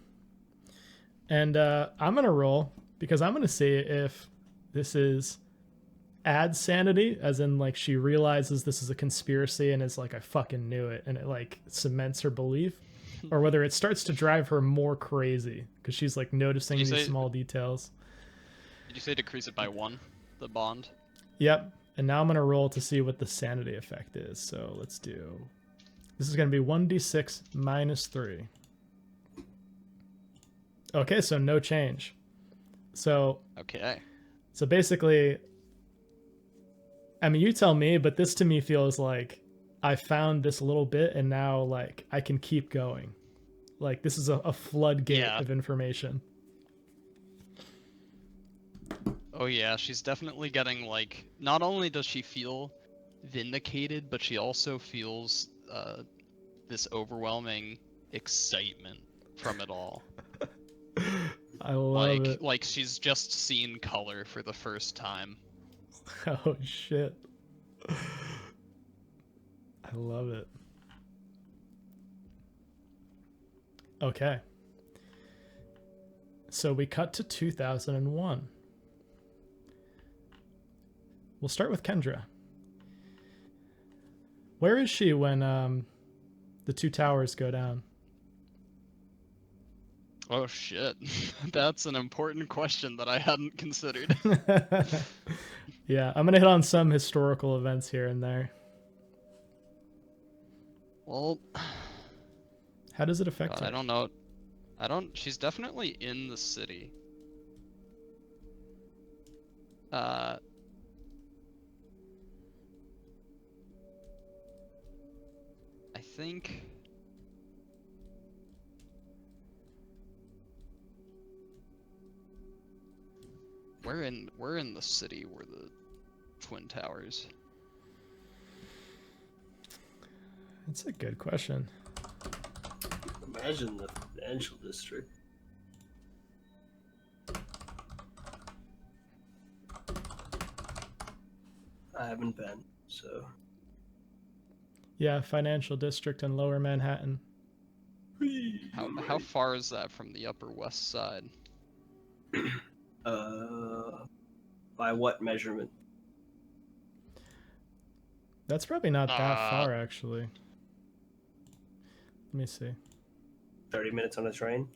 And I'm going to roll because I'm going to see if this is add sanity, as in like she realizes this is a conspiracy and is like, I fucking knew it, and it like cements her belief, or whether it starts to drive her more crazy because she's like noticing these small details. Did you say decrease it by 1, the bond? Yep. And now I'm going to roll to see what the sanity effect is. So let's do... This is going to be 1d6 minus 3. Okay, so no change. So... Okay. So basically... I mean, you tell me, but this to me feels like I found this little bit and now, like, I can keep going. Like, this is a floodgate of information. Oh yeah, she's definitely getting, like, not only does she feel vindicated, but she also feels this overwhelming excitement from it all. I love it. Like she's just seen color for the first time. Oh, shit. I love it. Okay. So we cut to 2001. We'll start with Kendra. Where is she when the 2 towers go down? Oh shit. That's an important question that I hadn't considered. Yeah, I'm going to hit on some historical events here and there. Well, how does it affect her? I don't know. She's definitely in the city. I think we're in the city where the Twin Towers. That's a good question. Imagine the financial district. I haven't been, so. Yeah, financial district in Lower Manhattan. How far is that from the Upper West Side? By what measurement? That's probably not that far, actually. Let me see. 30 minutes on a train?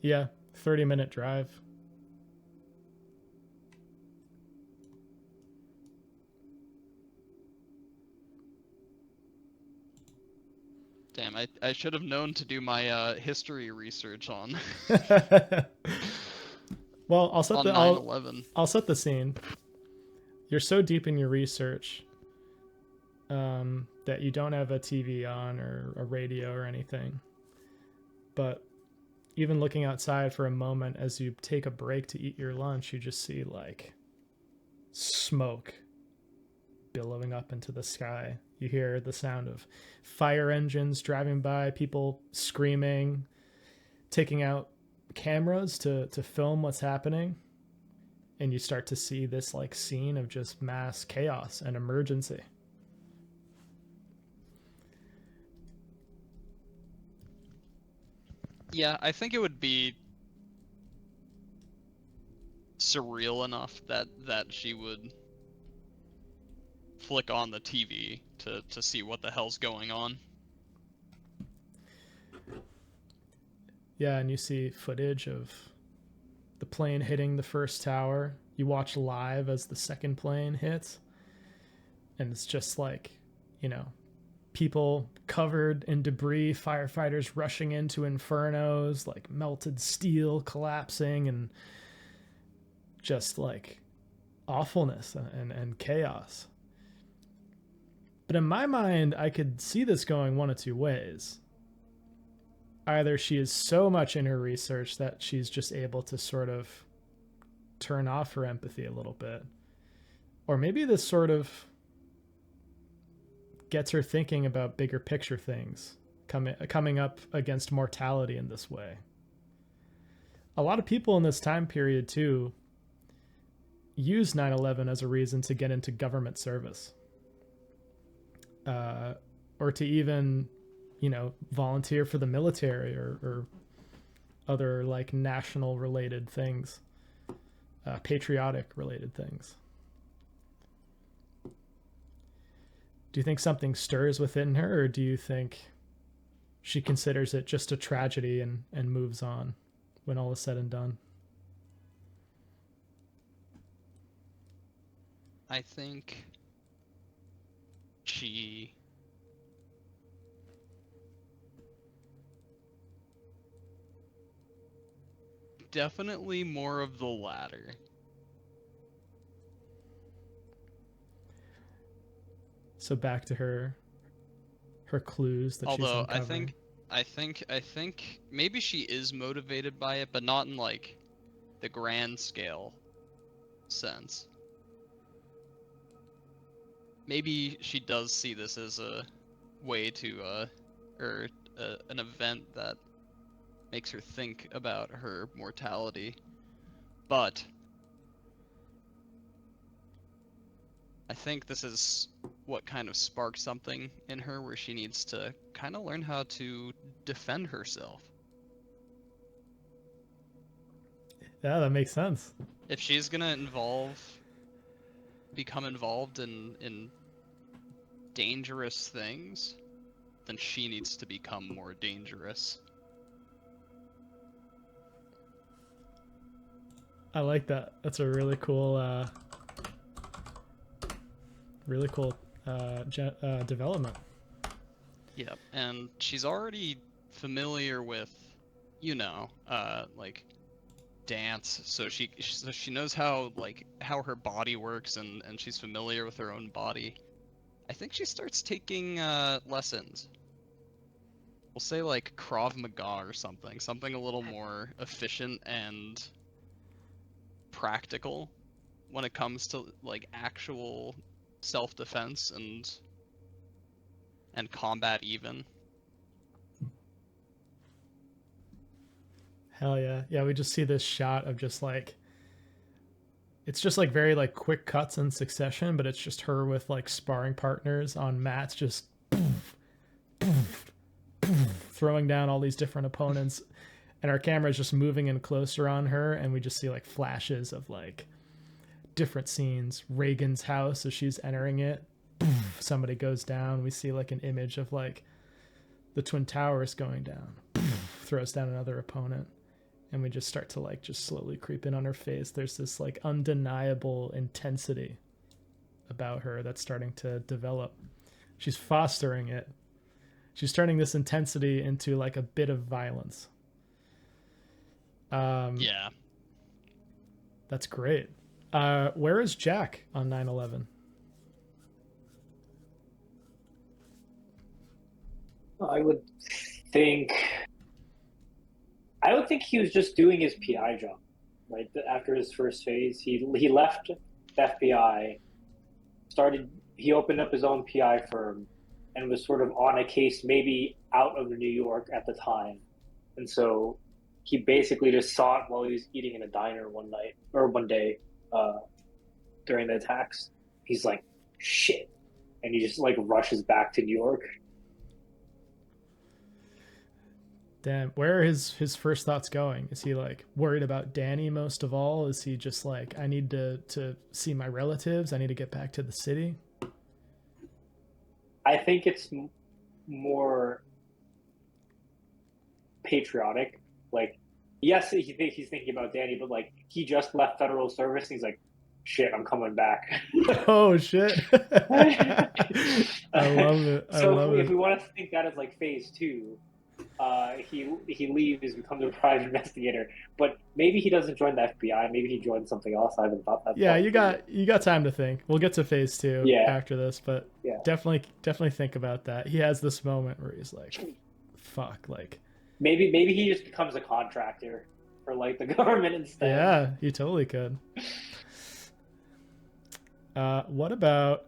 Yeah, 30-minute drive. Damn, I should have known to do my history research on Well, on 9/11. I'll set the scene. You're so deep in your research that you don't have a TV on or a radio or anything. But even looking outside for a moment as you take a break to eat your lunch, you just see like smoke billowing up into the sky. You hear the sound of fire engines driving by, people screaming, taking out cameras to film what's happening. And you start to see this like scene of just mass chaos and emergency. Yeah, I think it would be surreal enough that she would flick on the TV to see what the hell's going on. Yeah, and you see footage of the plane hitting the first tower. You watch live as the second plane hits. And it's just like, you know, people covered in debris, firefighters rushing into infernos, like melted steel collapsing, and just like awfulness and chaos. But in my mind, I could see this going one of two ways. Either she is so much in her research that she's just able to sort of turn off her empathy a little bit. Or maybe this sort of gets her thinking about bigger picture things, coming up against mortality in this way. A lot of people in this time period, too, use 9/11 as a reason to get into government service. Or to even, you know, volunteer for the military or other like national related things, patriotic related things. Do you think something stirs within her, or do you think she considers it just a tragedy and moves on when all is said and done? I think she definitely more of the latter. So back to her clues that she's Although uncovering. I think maybe she is motivated by it, but not in like the grand scale sense. Maybe she does see this as a way to an event that makes her think about her mortality. But I think this is what kind of sparked something in her where she needs to kind of learn how to defend herself. Yeah, that makes sense. If she's gonna become involved in dangerous things, then she needs to become more dangerous. I like that. That's a really cool development. Yep, and she's already familiar with, you know, like dance, so she knows how her body works, and she's familiar with her own body. I think she starts taking lessons. We'll say like Krav Maga or something a little more efficient and practical when it comes to like actual self-defense and combat even. Hell yeah. Yeah, we just see this shot of just like, it's just like very like quick cuts in succession, but it's just her with like sparring partners on mats, just throwing down all these different opponents. And our camera is just moving in closer on her, and we just see like flashes of like different scenes. Reagan's house as she's entering it, somebody goes down. We see like an image of like the Twin Towers going down, throws down another opponent. And we just start to like just slowly creep in on her face. There's this like undeniable intensity about her that's starting to develop. She's fostering it. She's turning this intensity into like a bit of violence. Yeah. That's great. Where is Jack on 9/11? I would think. I would think he was just doing his PI job, right? After his first phase, he left the FBI, started. He opened up his own PI firm, and was sort of on a case maybe out of New York at the time, and so he basically just saw it while he was eating in a diner one day during the attacks. He's like, shit, and he just like rushes back to New York. Damn, where are his first thoughts going? Is he like worried about Danny most of all? Is he just like, I need to see my relatives, I need to get back to the city? I think it's more patriotic. Like, yes, he's thinking about Danny, but like he just left federal service and he's like, shit, I'm coming back. Oh shit. I love it. So if we want to think that as like phase 2, he leaves, becomes a private investigator, but maybe he doesn't join the FBI. Maybe he joins something else. I haven't thought that. Yeah, you got time to think. We'll get to phase 2 after this, but definitely think about that. He has this moment where he's like, "Fuck!" Like maybe he just becomes a contractor for like the government instead. Yeah, he totally could. What about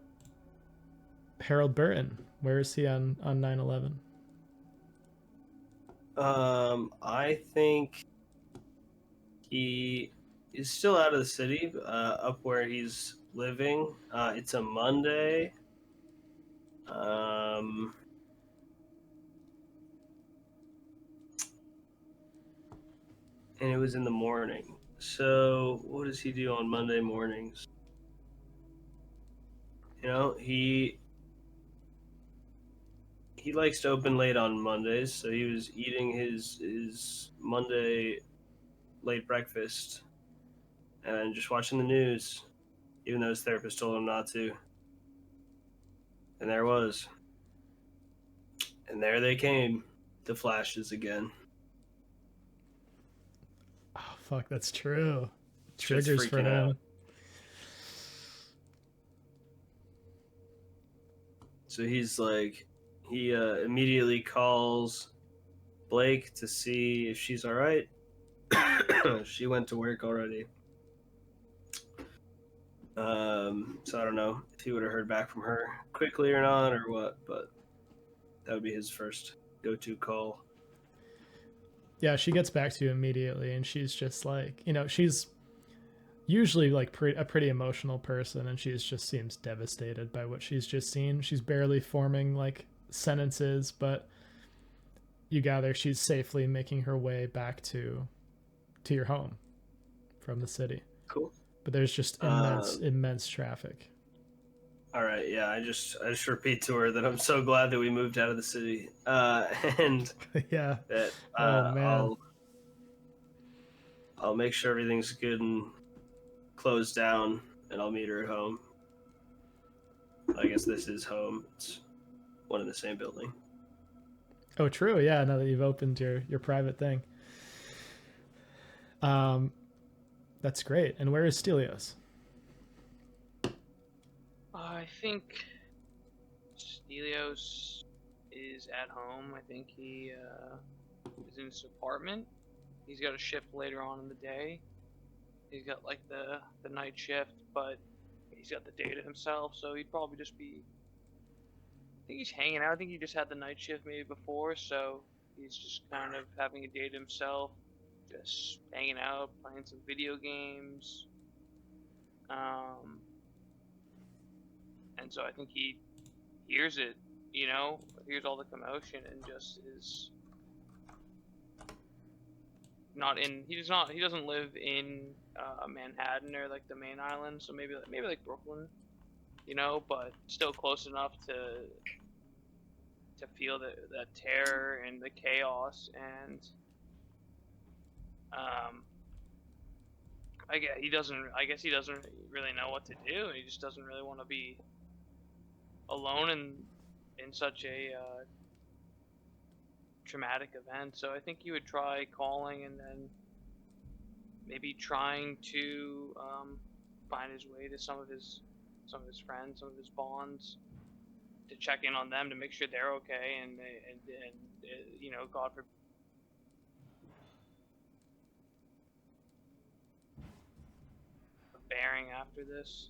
Harold Burton? Where is he on 9/11? I think he is still out of the city, up where he's living. It's a Monday. And it was in the morning. So what does he do on Monday mornings? You know, he likes to open late on Mondays, so he was eating his Monday late breakfast and just watching the news, even though his therapist told him not to. And there it was. And there they came, the flashes again. Oh fuck, that's true. Shit's Triggers for freaking him. out. So he's like, he immediately calls Blake to see if she's all right. She went to work already. So I don't know if he would have heard back from her quickly or not or what, but that would be his first go-to call. Yeah, she gets back to you immediately, and she's just like, you know, she's usually like a pretty emotional person, and she's just seems devastated by what she's just seen. She's barely forming like sentences, but you gather she's safely making her way back to your home from the city. Cool. But there's just immense traffic. All right, yeah, I just repeat to her that I'm so glad that we moved out of the city, and yeah, that oh man, I'll make sure everything's good and closed down, and I'll meet her at home. I guess this is home. It's one in the same building. Oh, true. Yeah, now that you've opened your private thing. That's great. And where is Stelios? I think Stelios is at home. I think he is in his apartment. He's got a shift later on in the day. He's got like the night shift, but he's got the day to himself, so he'd probably just be... I think he's hanging out. I think he just had the night shift maybe before, so he's just kind of having a day to himself, just hanging out, playing some video games. And so I think he hears it, you know, hears all the commotion and just is not in. He doesn't live in Manhattan or like the main island, so maybe like Brooklyn, you know, but still close enough to feel that terror and the chaos. And I guess he doesn't really know what to do. He just doesn't really want to be alone in such a traumatic event. So I think he would try calling and then maybe trying to find his way to some of his friends, some of his bonds, to check in on them to make sure they're okay, and you know, God forbid. Bearing after this.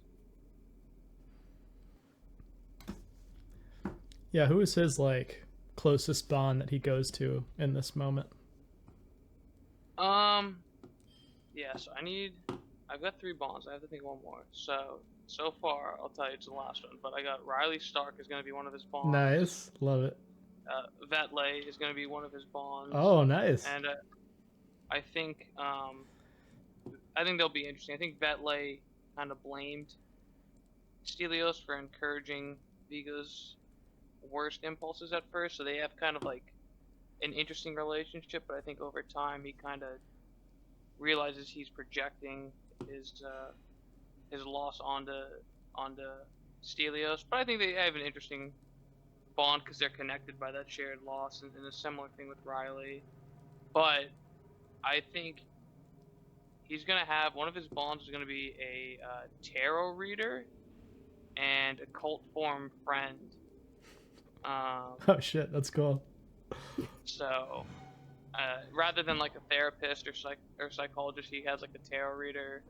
Yeah, who is his like closest bond that he goes to in this moment? Yeah, so I've got 3 bonds. I have to think one more. So far, I'll tell you it's the last one, but I got Riley Stark is going to be one of his bonds. Nice, love it. Vetley is going to be one of his bonds. Oh, nice. And I think they'll be interesting. I think Vetley kind of blamed Stelios for encouraging Vigo's worst impulses at first, so they have kind of like an interesting relationship, but I think over time he kind of realizes he's projecting his loss onto Stelios. But I think they have an interesting bond because they're connected by that shared loss, and a similar thing with Riley. But I think he's gonna have one of his bonds is gonna be a tarot reader and a cult form friend. Oh shit, that's cool. So rather than like a therapist or psychologist, he has like a tarot reader,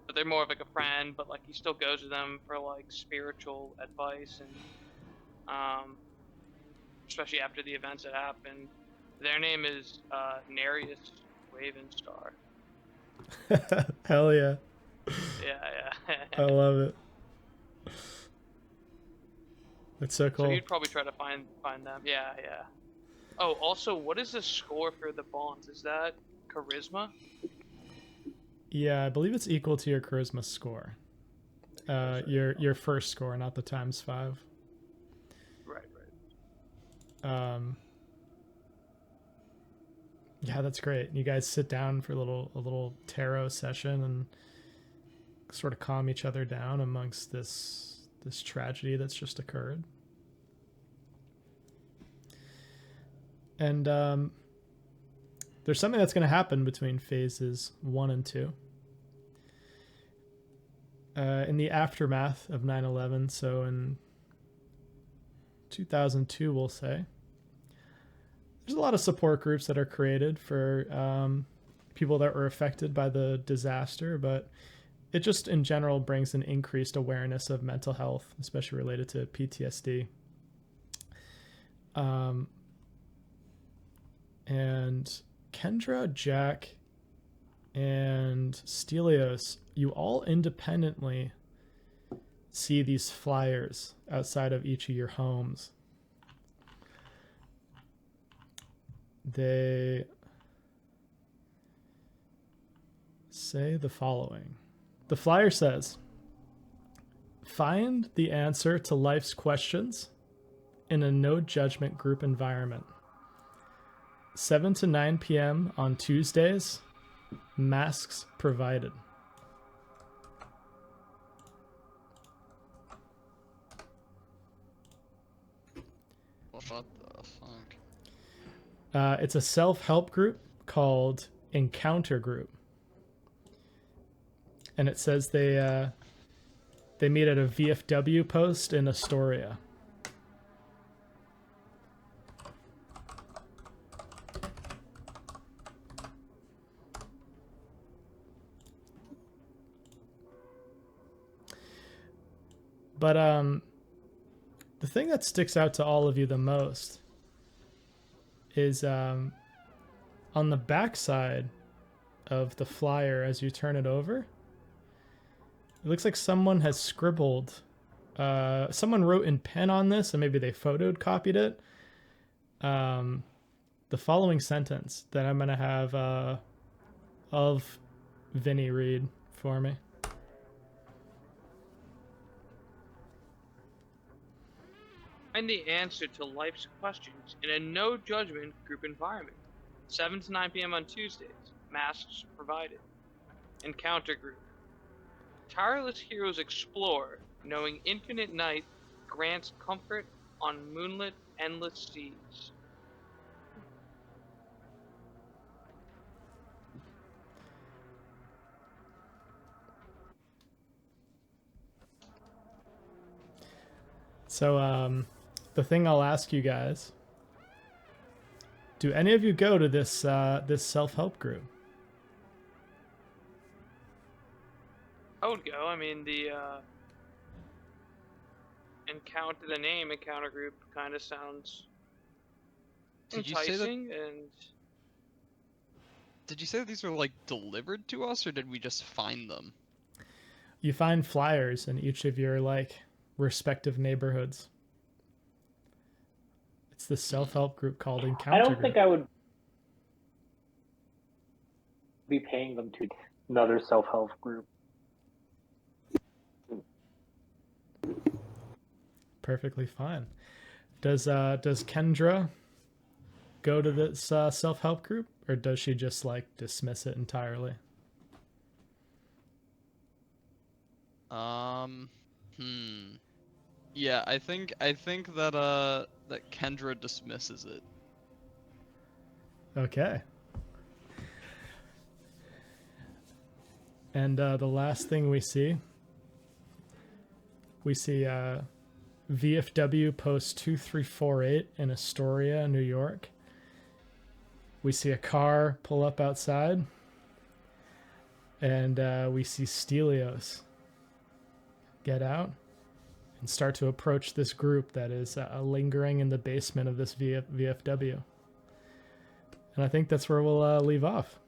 but they're more of like a friend, but like he still goes to them for like spiritual advice, and especially after the events that happened. Their name is Nereus Wavenstar. Hell yeah. Yeah. I love it. It's so cool. So you'd probably try to find them. Yeah. Oh, also, what is the score for the bonds? Is that charisma? Yeah, I believe it's equal to your charisma score. Your first score, not the ×5. Right. Yeah, that's great. You guys sit down for a little tarot session and sort of calm each other down amongst this tragedy that's just occurred. And there's something that's going to happen between phases 1 and 2. In the aftermath of 9/11, so in 2002, we'll say, there's a lot of support groups that are created for people that were affected by the disaster, but it just in general brings an increased awareness of mental health, especially related to PTSD. And Kendra, Jack, and Stelios, you all independently see these flyers outside of each of your homes. They say the following. The flyer says, "Find the answer to life's questions in a no-judgment group environment. 7 to 9 p.m. on Tuesdays. Masks provided." What the fuck? It's a self-help group called Encounter Group. And it says they meet at a VFW post in Astoria. But the thing that sticks out to all of you the most is on the back side of the flyer as you turn it over. It looks like someone has scribbled. Someone wrote in pen on this, and maybe they photocopied it. The following sentence that I'm going to have of Vinny read for me. Find the answer to life's questions in a no-judgment group environment. 7 to 9 p.m. on Tuesdays. Masks provided. Encounter Group. Tireless heroes explore, knowing infinite night grants comfort on moonlit, endless seas. So, the thing I'll ask you guys: do any of you go to this this self-help group? I would go. I mean, the the name encounter group kind of sounds Did you say that? enticing, and Did you say that these were like delivered to us, or did we just find them? You find flyers in each of your like respective neighborhoods. It's the self-help group called Encounter I don't Group. think I would be paying them to another self-help group. Perfectly fine. Does Kendra go to this self-help group, or does she just like dismiss it entirely? Yeah, I think that that Kendra dismisses it. Okay. And the last thing we see VFW Post 2348 in Astoria, New York. We see a car pull up outside, and we see Stelios get out and start to approach this group that is lingering in the basement of this VFW. And I think that's where we'll leave off.